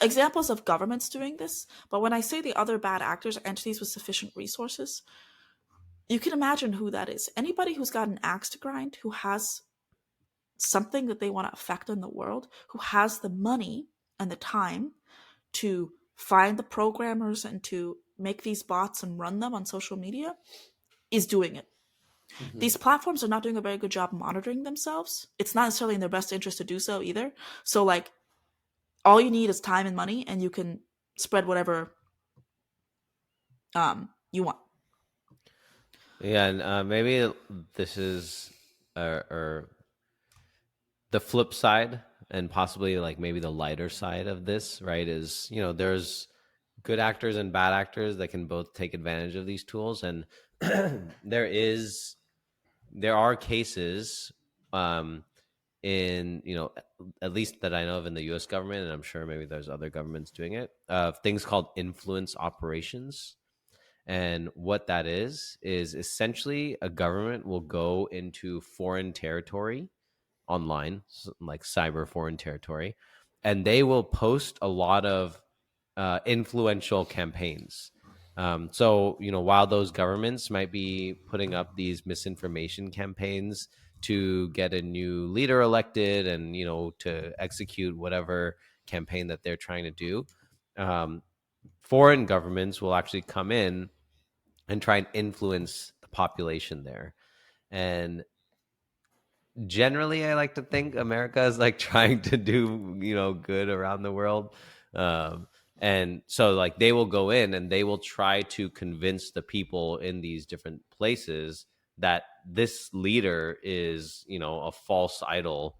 Examples of governments doing this. But when I say the other bad actors are entities with sufficient resources, you can imagine who that is. Anybody who's got an axe to grind, who has something that they want to affect in the world, who has the money and the time to find the programmers and to make these bots and run them on social media is doing it. Mm-hmm. These platforms are not doing a very good job monitoring themselves. It's not necessarily in their best interest to do so either. So, like, all you need is time and money, and you can spread whatever you want. Yeah, and maybe this is or the flip side, and possibly like maybe the lighter side of this, right? Is there's good actors and bad actors that can both take advantage of these tools, and there are cases um, in at least that I know of in the U.S. government, and I'm sure maybe there's other governments doing it, of things called influence operations. And what that is essentially a government will go into foreign territory online, like cyber foreign territory, and they will post a lot of influential campaigns. So, while those governments might be putting up these misinformation campaigns to get a new leader elected and, to execute whatever campaign that they're trying to do, um, foreign governments will actually come in and try and influence the population there. And generally, I like to think America is like trying to do good around the world, um, and so like they will go in and they will try to convince the people in these different places that this leader is a false idol,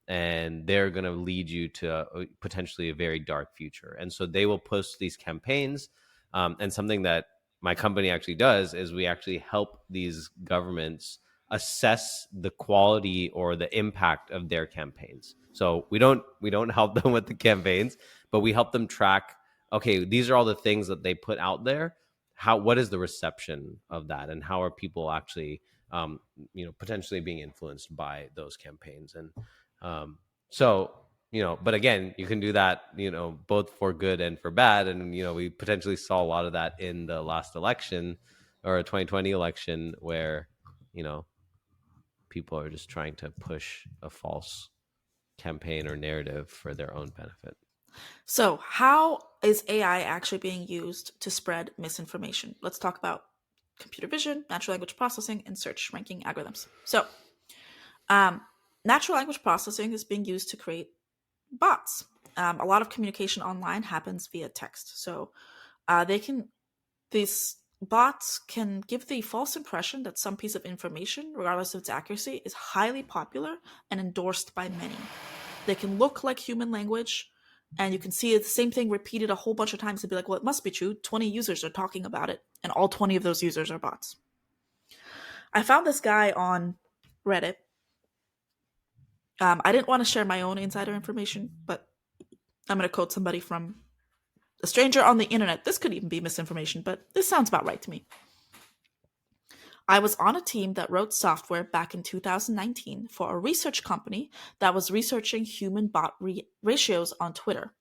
and they're going to lead you to potentially a very dark future. And so they will post these campaigns, and something that my company actually does is we actually help these governments assess the quality or the impact of their campaigns. So we don't help them with the campaigns, but we help them track, okay, these are all the things that they put out there. What is the reception of that, and how are people actually potentially being influenced by those campaigns? And so but again, you can do that both for good and for bad. And we potentially saw a lot of that in the last election, or a 2020 election, where people are just trying to push a false campaign or narrative for their own benefit. So, how is AI actually being used to spread misinformation? Let's talk about computer vision, natural language processing, and search ranking algorithms. So, natural language processing is being used to create bots. A lot of communication online happens via text. So, these bots can give the false impression that some piece of information, regardless of its accuracy, is highly popular and endorsed by many. They can look like human language, and you can see the same thing repeated a whole bunch of times and be like, well, it must be true. 20 users are talking about it, and all 20 of those users are bots. I found this guy on Reddit. I didn't want to share my own insider information, but I'm going to quote somebody from a stranger on the internet. This could even be misinformation, but this sounds about right to me. I was on a team that wrote software back in 2019 for a research company that was researching human bot ratios on Twitter.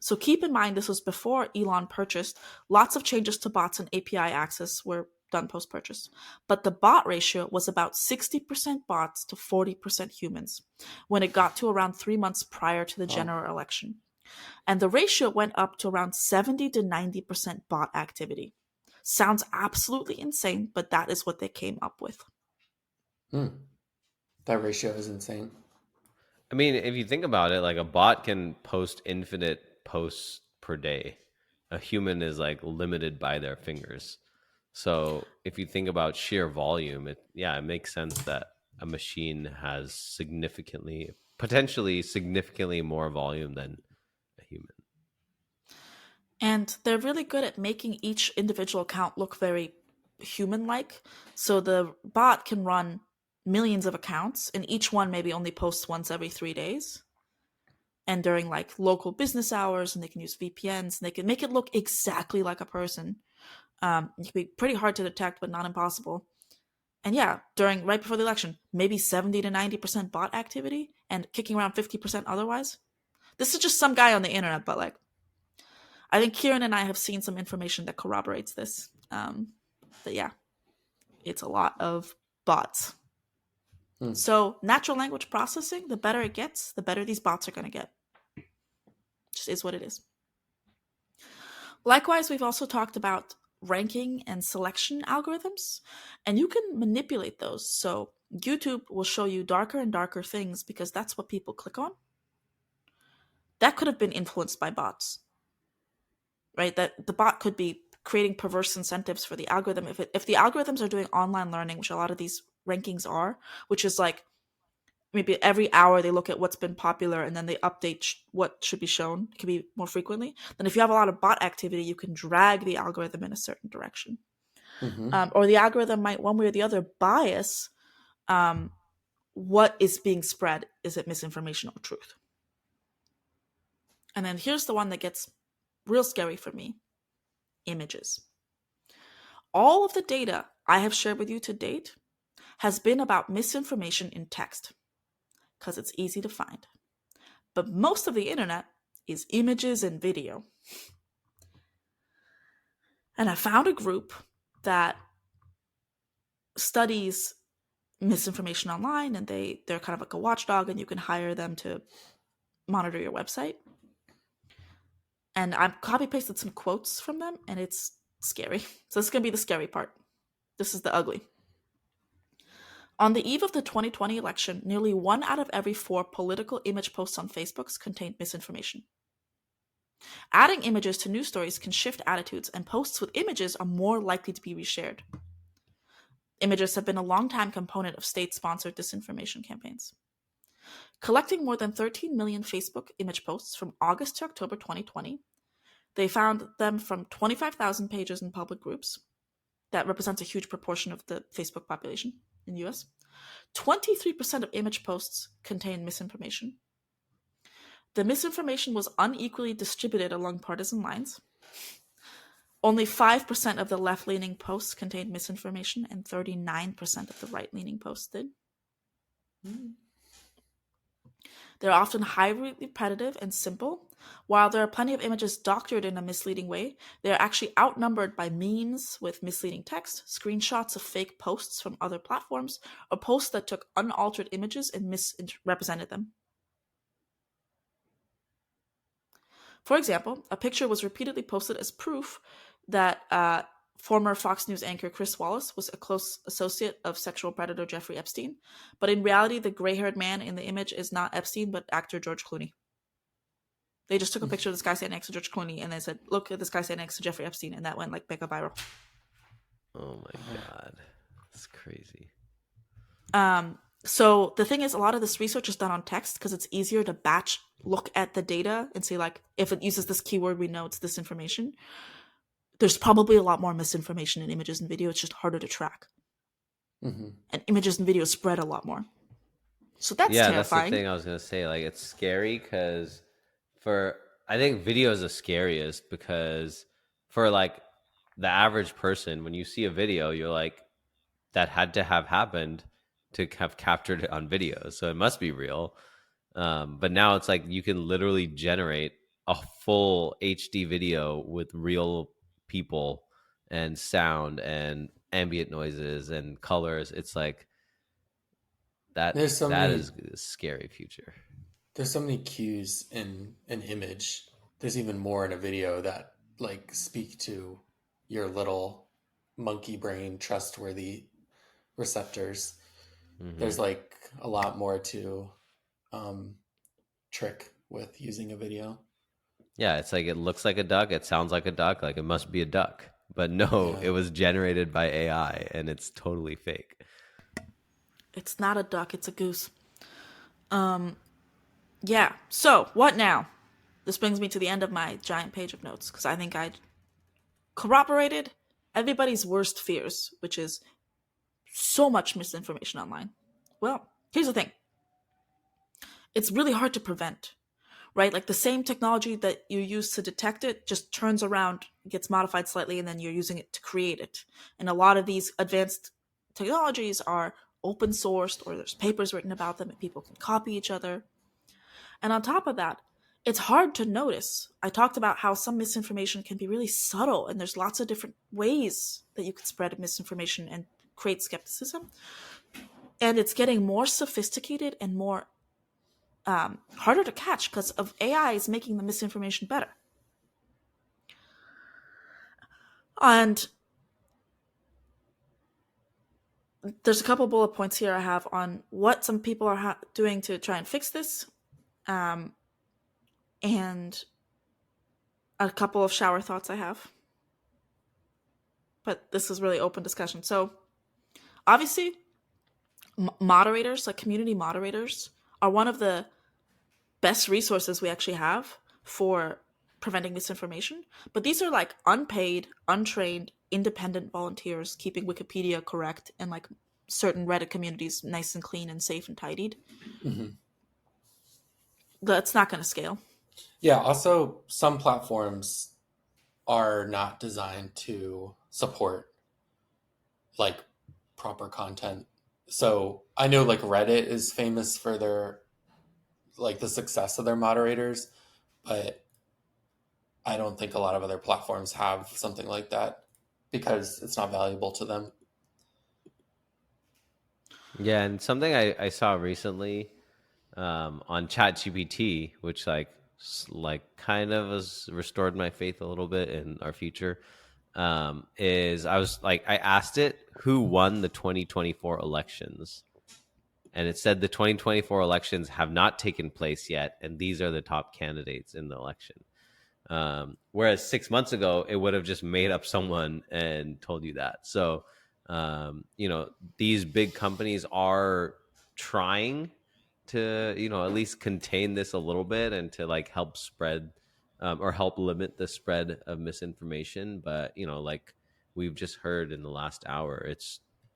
So keep in mind, this was before Elon purchased. Lots of changes to bots and API access were done post-purchase. But the bot ratio was about 60% bots to 40% humans when it got to around 3 months prior to the general election. And the ratio went up to around 70 to 90% bot activity. Sounds absolutely insane, but that is what they came up with. That ratio is insane. I mean, if you think about it, like a bot can post infinite posts per day. A human is like limited by their fingers. So if you think about sheer volume, it makes sense that a machine has potentially significantly more volume than a human. And they're really good at making each individual account look very human-like. So the bot can run millions of accounts, and each one maybe only posts once every 3 days. And during like local business hours, and they can use VPNs, and they can make it look exactly like a person. It can be pretty hard to detect, but not impossible. And yeah, right before the election, maybe 70 to 90% bot activity and kicking around 50% otherwise. This is just some guy on the internet, but like, I think Kieran and I have seen some information that corroborates this. But yeah, it's a lot of bots. So natural language processing, the better it gets, the better these bots are going to get. just is what it is. Likewise, we've also talked about ranking and selection algorithms, and you can manipulate those. So YouTube will show you darker and darker things because that's what people click on. That could have been influenced by bots, right? That the bot could be creating perverse incentives for the algorithm. If the algorithms are doing online learning, which a lot of these rankings are, which is like maybe every hour they look at what's been popular and then they update what should be shown. It can be more frequently. Then if you have a lot of bot activity, you can drag the algorithm in a certain direction. Or the algorithm might one way or the other bias what is being spread. Is it misinformation or truth? And then here's the one that gets real scary for me: images. All of the data I have shared with you to date has been about misinformation in text because it's easy to find. But most of the internet is images and video. And I found a group that studies misinformation online, and they're kind of like a watchdog, and you can hire them to monitor your website. And I copy pasted some quotes from them, and it's scary. So this is going to be the scary part. This is the ugly. On the eve of the 2020 election, nearly 1 out of every 4 political image posts on Facebook contained misinformation. Adding images to news stories can shift attitudes, and posts with images are more likely to be reshared. Images have been a long-time component of state-sponsored disinformation campaigns. Collecting more than 13 million Facebook image posts from August to October 2020, they found them from 25,000 pages in public groups. That represents a huge proportion of the Facebook population in the US. 23% of image posts contain misinformation. The misinformation was unequally distributed along partisan lines. Only 5% of the left-leaning posts contained misinformation, and 39% of the right-leaning posts did. They're often highly repetitive and simple. While there are plenty of images doctored in a misleading way, they are actually outnumbered by memes with misleading text, screenshots of fake posts from other platforms, or posts that took unaltered images and misrepresented them. For example, a picture was repeatedly posted as proof that former Fox News anchor Chris Wallace was a close associate of sexual predator Jeffrey Epstein, but in reality, the gray-haired man in the image is not Epstein, but actor George Clooney. They just took a picture of this guy standing next to George Clooney, and they said, look at this guy standing next to Jeffrey Epstein, and that went like mega viral. Oh my God. That's crazy. So the thing is, a lot of this research is done on text because it's easier to batch look at the data and see, like, if it uses this keyword, we know it's this information. There's probably a lot more misinformation in images and video. It's just harder to track. And images and video spread a lot more. So that's terrifying. That's the thing I was going to say. Like, it's scary because I think video is the scariest because for like the average person, when you see a video, you're like, that had to have happened to have captured it on video. So it must be real. But now it's like you can literally generate a full HD video with real people and sound and ambient noises and colors. It's like that is a scary future. There's so many cues in an image. There's even more in a video that like speak to your little monkey brain trustworthy receptors. There's like a lot more to trick with using a video. Yeah, it's like it looks like a duck, it sounds like a duck, like it must be a duck. But no, It was generated by AI and it's totally fake. It's not a duck, it's a goose. Yeah, so what now? This brings me to the end of my giant page of notes because I think I corroborated everybody's worst fears, which is so much misinformation online. Well, here's the thing. It's really hard to prevent, right? Like the same technology that you use to detect it just turns around, gets modified slightly, and then you're using it to create it. And a lot of these advanced technologies are open sourced or there's papers written about them and people can copy each other. And on top of that, it's hard to notice. I talked about how some misinformation can be really subtle and there's lots of different ways that you can spread misinformation and create skepticism. And it's getting more sophisticated and more harder to catch because of AI is making the misinformation better. And there's a couple bullet points here I have on what some people are doing to try and fix this, and a couple of shower thoughts I have. But this is really open discussion. So obviously, moderators, like community moderators, are one of the best resources we actually have for preventing misinformation. But these are like unpaid, untrained, independent volunteers keeping Wikipedia correct and like certain Reddit communities nice and clean and safe and tidied. Mm-hmm. That's not going to scale. Yeah. Also, some platforms are not designed to support like proper content. So I know like Reddit is famous for their like the success of their moderators, but I don't think a lot of other platforms have something like that because it's not valuable to them. Yeah, and something I saw recently on ChatGPT, which like kind of has restored my faith a little bit in our future, is I asked it who won the 2024 elections, and it said the 2024 elections have not taken place yet, and these are the top candidates in the election. Whereas 6 months ago, it would have just made up someone and told you that. So, these big companies are trying to, at least contain this a little bit and to like help spread or help limit the spread of misinformation. But, like we've just heard in the last hour,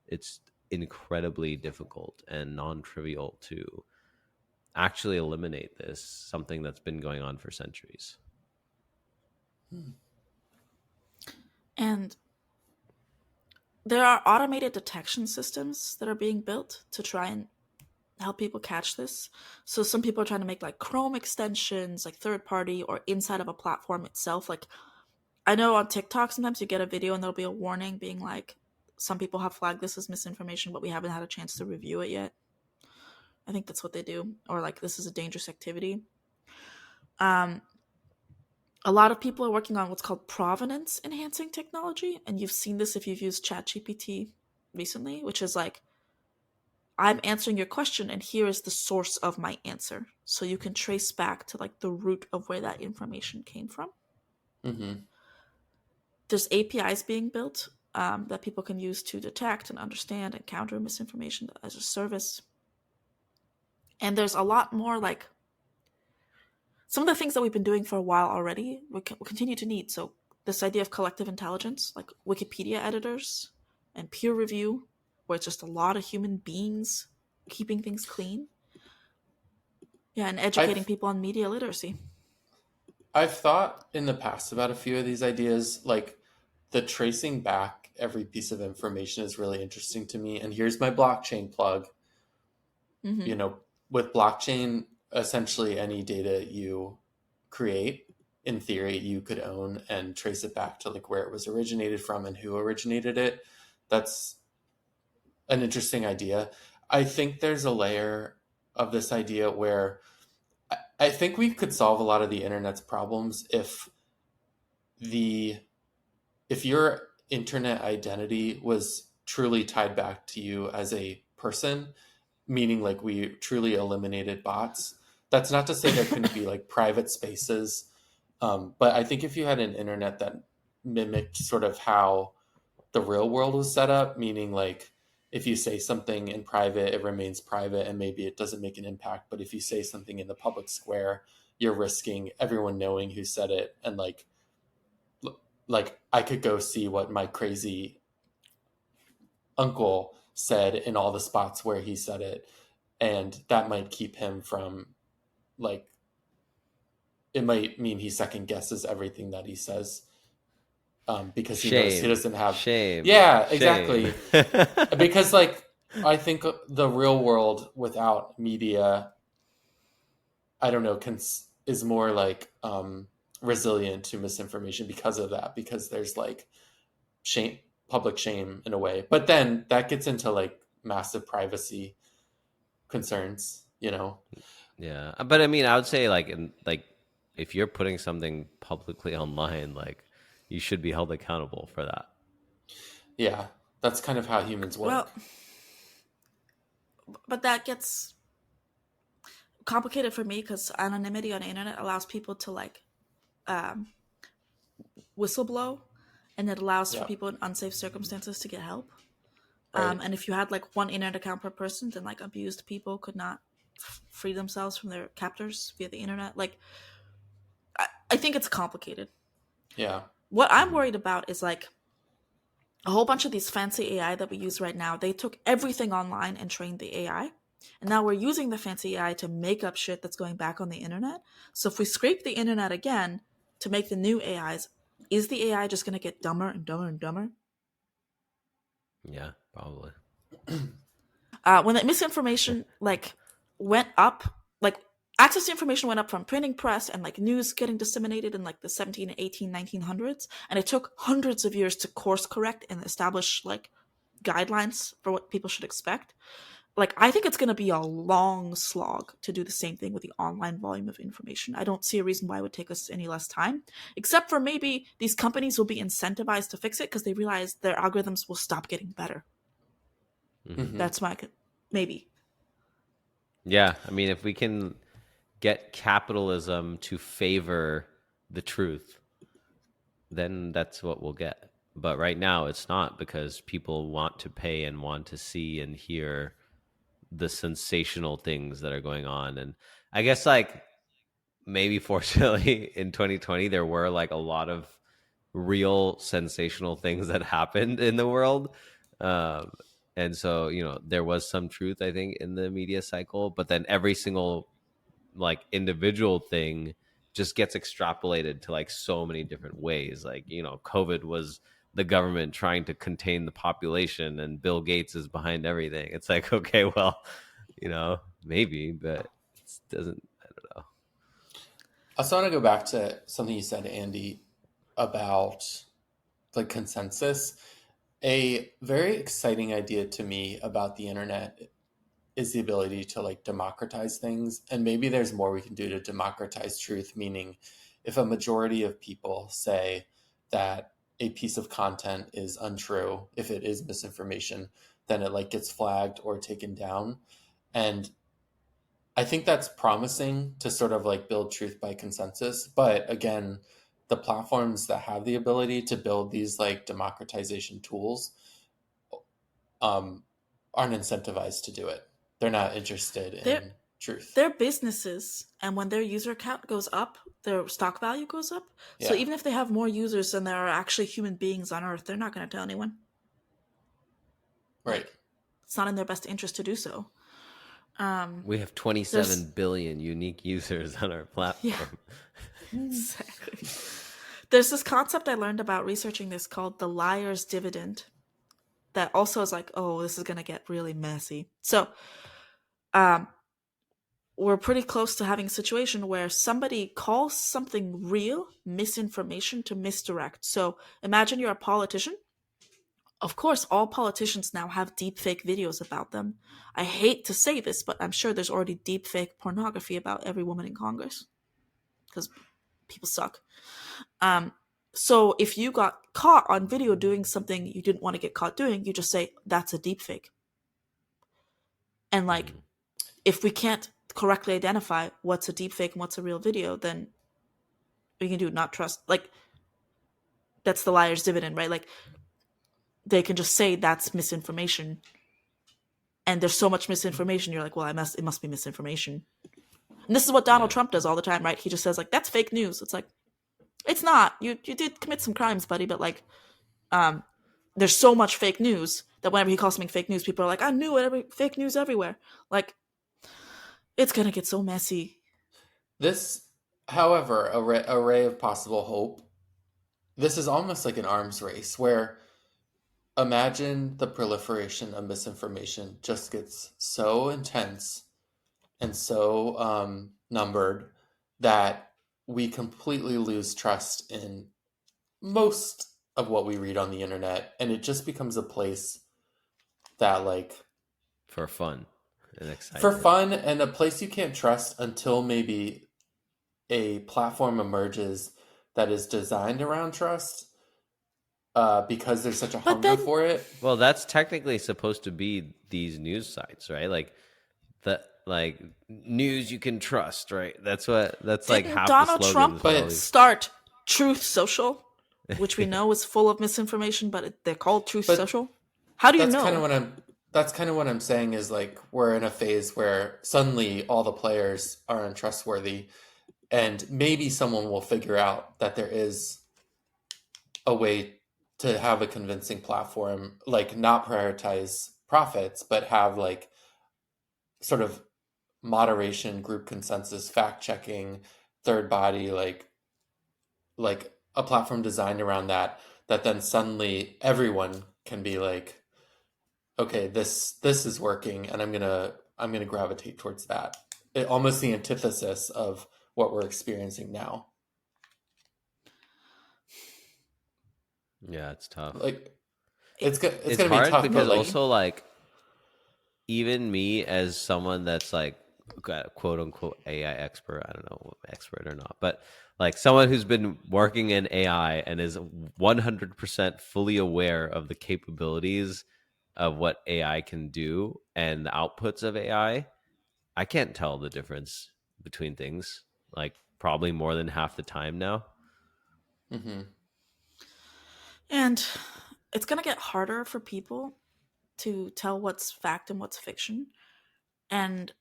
it's incredibly difficult and non-trivial to actually eliminate this, something that's been going on for centuries. And there are automated detection systems that are being built to try and help people catch this. So some people are trying to make like Chrome extensions, like third party or inside of a platform itself. Like I know on TikTok sometimes you get a video and there'll be a warning being like, some people have flagged this as misinformation, but we haven't had a chance to review it yet. I think that's what they do. Or like, this is a dangerous activity. A lot of people are working on what's called provenance enhancing technology. And you've seen this if you've used ChatGPT recently, which is like, I'm answering your question and here is the source of my answer. So you can trace back to like the root of where that information came from. Mm-hmm. There's APIs being built that people can use to detect and understand and counter misinformation as a service. And there's a lot more like some of the things that we've been doing for a while already, we'll continue to need. So this idea of collective intelligence, like Wikipedia editors and peer review, where it's just a lot of human beings keeping things clean. Yeah, and educating people on media literacy. I've thought in the past about a few of these ideas, like the tracing back every piece of information is really interesting to me. And here's my blockchain plug. Mm-hmm. With blockchain, essentially any data you create, in theory, you could own and trace it back to like where it was originated from and who originated it. That's an interesting idea. I think there's a layer of this idea where I think we could solve a lot of the internet's problems if your internet identity was truly tied back to you as a person, meaning like we truly eliminated bots. That's not to say there couldn't be like private spaces, but I think if you had an internet that mimicked sort of how the real world was set up, meaning like if you say something in private, it remains private and maybe it doesn't make an impact. But if you say something in the public square, you're risking everyone knowing who said it. And like I could go see what my crazy uncle said in all the spots where he said it. And that might keep him from like, it might mean he second guesses everything that he says. Because he knows he doesn't have shame. Yeah, exactly. Because like I think the real world without media, I don't know, is more like resilient to misinformation because of that, because there's like public shame in a way. But then that gets into like massive privacy concerns. Yeah, but I mean, I would say if you're putting something publicly online, like you should be held accountable for that. Yeah, that's kind of how humans Well, work. but that gets complicated for me because anonymity on the internet allows people to like um, whistleblow, and it allows for Yeah, people in unsafe circumstances to get help. right. And if you had like one internet account per person, then like abused people could not free themselves from their captors via the internet. Like, I think it's complicated. Yeah. What I'm Hmm. worried about is like a whole bunch of these fancy AI that we use right now. They took everything online and trained the AI. And now we're using the fancy AI to make up shit that's going back on the internet. So if we scrape the internet again to make the new AIs, is the AI just going to get dumber and dumber and dumber? Yeah, probably. When that misinformation like went up, like access to information went up from printing press and like news getting disseminated in like the 17, 18, 1900s, and it took hundreds of years to course correct and establish like guidelines for what people should expect. Like I think it's going to be a long slog to do the same thing with the online volume of information. I don't see a reason why it would take us any less time, except for maybe these companies will be incentivized to fix it because they realize their algorithms will stop getting better. Hmm. Hmm. That's my maybe. Yeah, I mean, if we can get capitalism to favor the truth, then that's what we'll get. But right now, it's not because people want to pay and want to see and hear the sensational things that are going on. And I guess, like, maybe fortunately in 2020, there were like a lot of real sensational things that happened in the world. Um, and so, there was some truth, I think, in the media cycle, but then every single like individual thing just gets extrapolated to like so many different ways. Like, COVID was the government trying to contain the population and Bill Gates is behind everything. It's like, okay, well, maybe, but it doesn't, I don't know. I also want to go back to something you said, Andy, about like consensus. A very exciting idea to me about the internet is the ability to like democratize things. And maybe there's more we can do to democratize truth, meaning if a majority of people say that a piece of content is untrue, if it is misinformation, then it like gets flagged or taken down. And I think that's promising to sort of like build truth by consensus. But again, the platforms that have the ability to build these like democratization tools um, aren't incentivized to do it. They're not interested They're in truth. they're businesses, and when their user count goes up, their stock value goes up. So Yeah, even if they have more users than there are actually human beings on Earth, they're not going to tell anyone. right. Like it's not in their best interest to do so. Um, We have there's 27 billion unique users on our yeah, platform. exactly. There's this concept I learned about researching this called the liar's dividend. That also is like, oh, this is going to get really messy. So, um, we're pretty close to having a situation where somebody calls something real misinformation to misdirect. So imagine you're a politician. Of course, all politicians now have deepfake videos about them. I hate to say this, but I'm sure there's already deepfake pornography about every woman in Congress because people suck. Um, so if you got caught on video doing something you didn't want to get caught doing, you just say that's a deepfake. And like, Mhm. if we can't correctly identify what's a deepfake and what's a real video, then we can do not trust. Like that's the liar's dividend, right? Like they can just say that's misinformation, and there's so much misinformation. You're like, well, it must be misinformation. And this is what Donald Yeah. Trump does all the time, right? He just says like that's fake news. It's like it's not. You did commit some crimes, buddy, but like there's so much fake news that whenever he calls something fake news, people are like, I knew it. Fake news everywhere. Like it's gonna get so messy. This, however, a ray of possible hope. This is almost like an arms race where imagine the proliferation of misinformation just gets so intense and so numbered that we completely lose trust in most of what we read on the internet, and it just becomes a place that like For fun. and For excitement. fun and a place you can't trust until maybe a platform emerges that is designed around trust, because there's such a But hunger then for it. Well, that's technically supposed to be these news sites, right? Like the like news you can trust, right? That's like didn't half the Donald slogans Trump for all But these. start Truth Social, which we know is full of misinformation, but they're called Truth but Social? How do you that's kind of know? what I'm that's kind of what I'm saying is like we're in a phase where suddenly all the players are untrustworthy, and maybe someone will figure out that there is a way to have a convincing platform, like not prioritize profits, but have like sort of moderation, group consensus, fact checking, third body, like a platform designed around that, that then suddenly everyone can be like, okay, this is working, and I'm gonna gravitate towards that. Almost the antithesis of what we're experiencing now. Yeah, it's tough. Like It, it's It's gonna be hard tough, because but like, also like even me as someone that's like quote unquote AI expert, I don't know expert or not, but like someone who's been working in AI and is 100% fully aware of the capabilities of what AI can do and the outputs of I can't tell the difference between things like probably more than half the time now. mm-hmm, and it's going to get harder for people to tell what's fact and what's fiction. And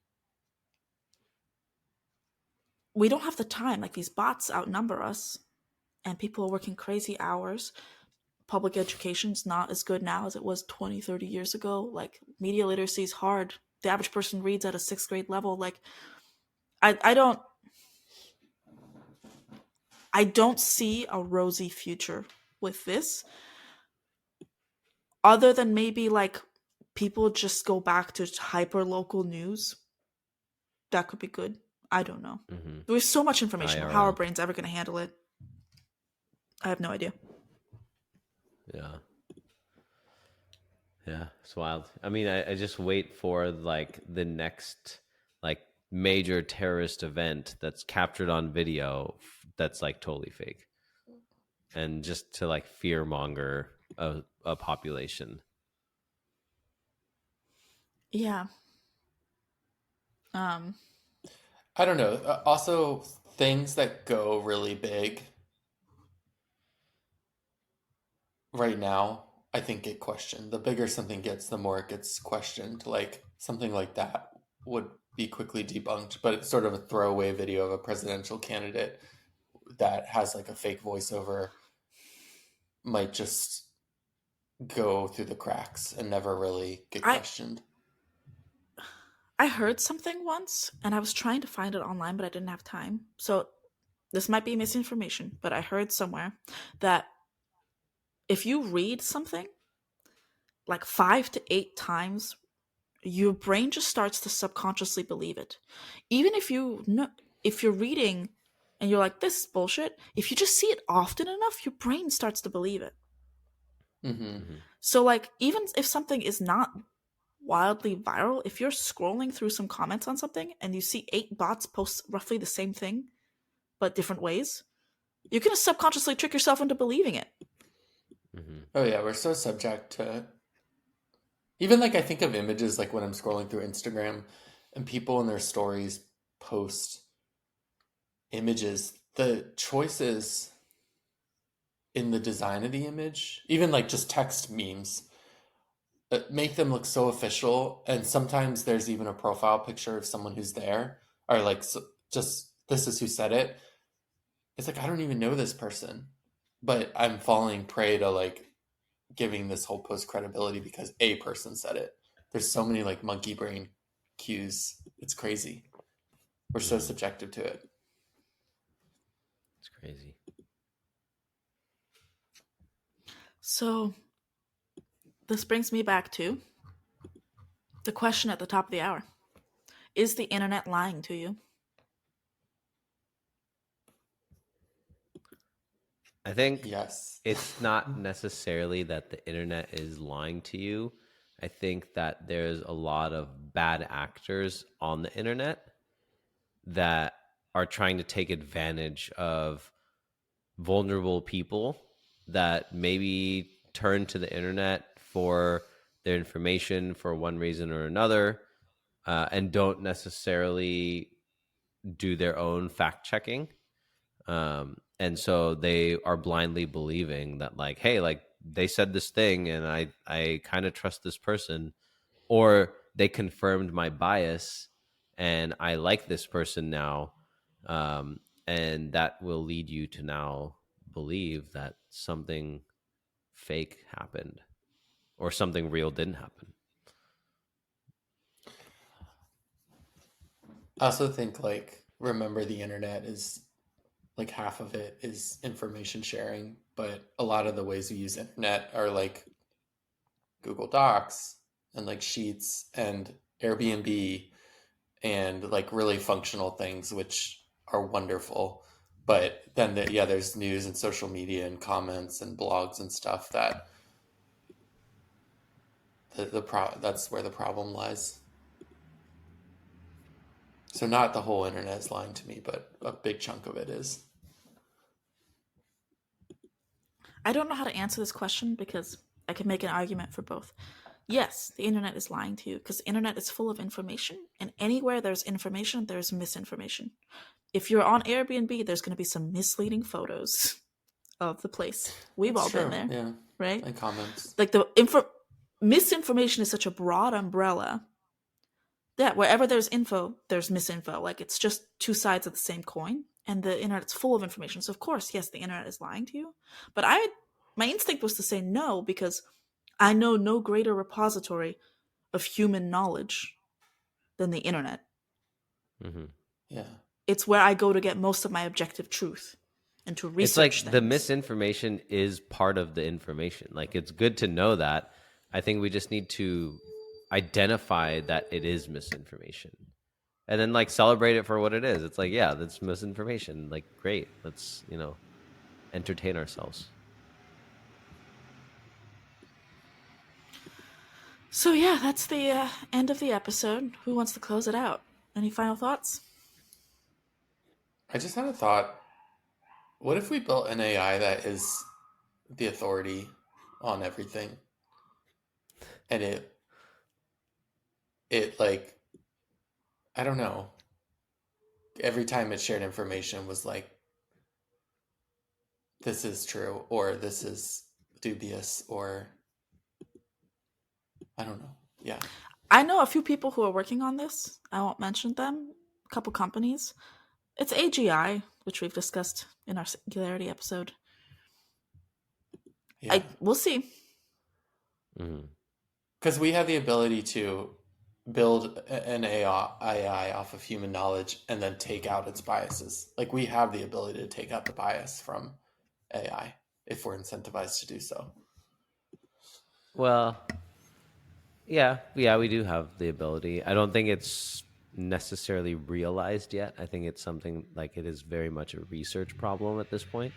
we don't have the time. Like, these bots outnumber us, and people are working crazy hours. Public education's not as good now as it was 20, 30 years ago. Like, media literacy is hard. The average person reads at a sixth grade level. Like, I don't see a rosy future with this, other than maybe like people just go back to hyper local news. That could be good. I don't know. Mm-hmm. There's so much information. How are our IRL. brains ever going to handle it? I have no idea. Yeah. Yeah, it's wild. I mean, I just wait for like the next like major terrorist event that's captured on video that's like totally fake, and just to like fear monger a population. Yeah. Um. I don't know. Also, things that go really big right now, I think get questioned. The bigger something gets, the more it gets questioned. Like something like that would be quickly debunked, but it's sort of a throwaway video of a presidential candidate that has like a fake voiceover might just go through the cracks and never really get I questioned. I heard something once, and I was trying to find it online, but I didn't have time. So this might be misinformation, but I heard somewhere that if you read something like 5 to 8 times, your brain just starts to subconsciously believe it. Even if you know, if you're reading and you're like, this is bullshit, if you just see it often enough, your brain starts to believe it. Mm-hmm. Mm-hmm. So, like, even if something is not wildly viral, if you're scrolling through some comments on something and you see 8 bots post roughly the same thing, but different ways, you're going to subconsciously trick yourself into believing it. Mm-hmm. Oh yeah, we're so subject to, even like I think of images like when I'm scrolling through Instagram and people in their stories post images, the choices in the design of the image, even like just text memes, make them look so official. And sometimes there's even a profile picture of someone who's there, or like just this is who said it. It's like I don't even know this person, but I'm falling prey to like giving this whole post credibility because a person said it. There's so many like monkey brain cues. It's crazy. We're so Mm-hmm. subjective to it. It's crazy. So, this brings me back to the question at the top of the hour. Is the internet lying to you? I think Yes. it's not necessarily that the internet is lying to you. I think that there's a lot of bad actors on the internet that are trying to take advantage of vulnerable people that maybe turn to the internet for their information for one reason or another, and don't necessarily do their own fact checking. And so they are blindly believing that, like, hey, like they said this thing and I kind of trust this person, or they confirmed my bias and I like this person now. And that will lead you to now believe that something fake happened or something real didn't happen. I also think like remember the internet is like half of it is information sharing, but a lot of the ways we use internet are like Google Docs and like Sheets and Airbnb and like really functional things which are wonderful. But then yeah, there's news and social media and comments and blogs and stuff that that's where the problem lies. So not the whole internet is lying to me, but a big chunk of it is. I don't know how to answer this question because I can make an argument for both. Yes, the internet is lying to you because the internet is full of information, and anywhere there's information, there's misinformation. If you're on Airbnb, there's going to be some misleading photos of the place. We've That's all been true. there, Yeah. right? And comments. Like misinformation is such a broad umbrella that wherever there's info, there's misinfo. Like it's just two sides of the same coin, and the internet's full of information. So of course, yes, the internet is lying to you. But my instinct was to say no because I know no greater repository of human knowledge than the internet. Mm-hmm. Yeah. It's where I go to get most of my objective truth and to It's research like the things. misinformation is part of the information. Like it's good to know that. I think we just need to identify that it is misinformation and then like celebrate it for what it is. It's like, yeah, that's misinformation. Like, great. Let's, entertain ourselves. So yeah, that's the end of the episode. Who wants to close it out? Any final thoughts? I just had a thought. What if we built an AI that is the authority on everything? And it like, I don't know. Every time it shared information was like, this is true, or this is dubious, or I don't know. Yeah. I know a few people who are working on this. I won't mention them. A couple companies. It's AGI, which we've discussed in our singularity episode. Yeah. We'll see. Mm-hmm. Because we have the ability to build an AI off of human knowledge and then take out its biases. Like we have the ability to take out the bias from AI if we're incentivized to do so. Well, yeah, we do have the ability. I don't think it's necessarily realized yet. I think it's something like it is very much a research problem at this point.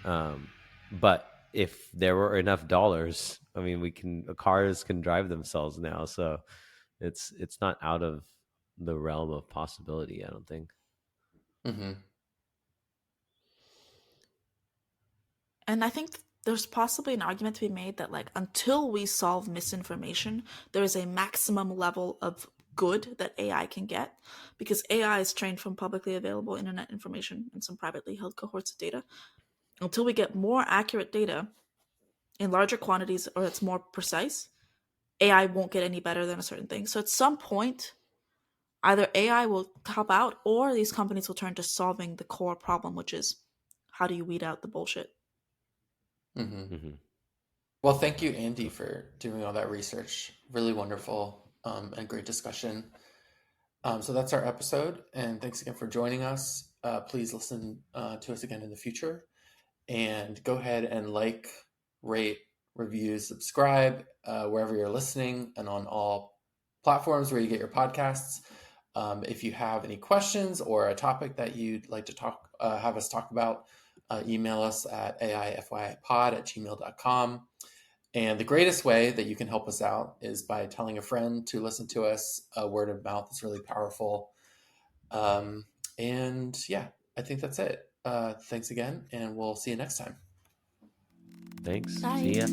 But if there were enough dollars, I mean, cars can drive themselves now, so it's not out of the realm of possibility, I don't think. Mm-hmm. And I think there's possibly an argument to be made that like until we solve misinformation, there is a maximum level of good that AI can get because AI is trained from publicly available internet information and some privately held cohorts of data. Until we get more accurate data in larger quantities or it's more precise, AI won't get any better than a certain thing. So at some point, either AI will top out or these companies will turn to solving the core problem, which is how do you weed out the bullshit? Mm-hmm. Mm-hmm. Well, thank you, Andy, for doing all that research. Really wonderful and great discussion. So that's our episode, and thanks again for joining us. Please listen to us again in the future, and go ahead and like, rate, review, subscribe wherever you're listening, and on all platforms where you get your podcasts. If you have any questions or a topic that you'd like to have us talk about, email us at aifyipod@gmail.com. And the greatest way that you can help us out is by telling a friend to listen to us. Word of mouth is really powerful. And yeah, I think that's it. Thanks again, and we'll see you next time. Thanks. Bye. See ya.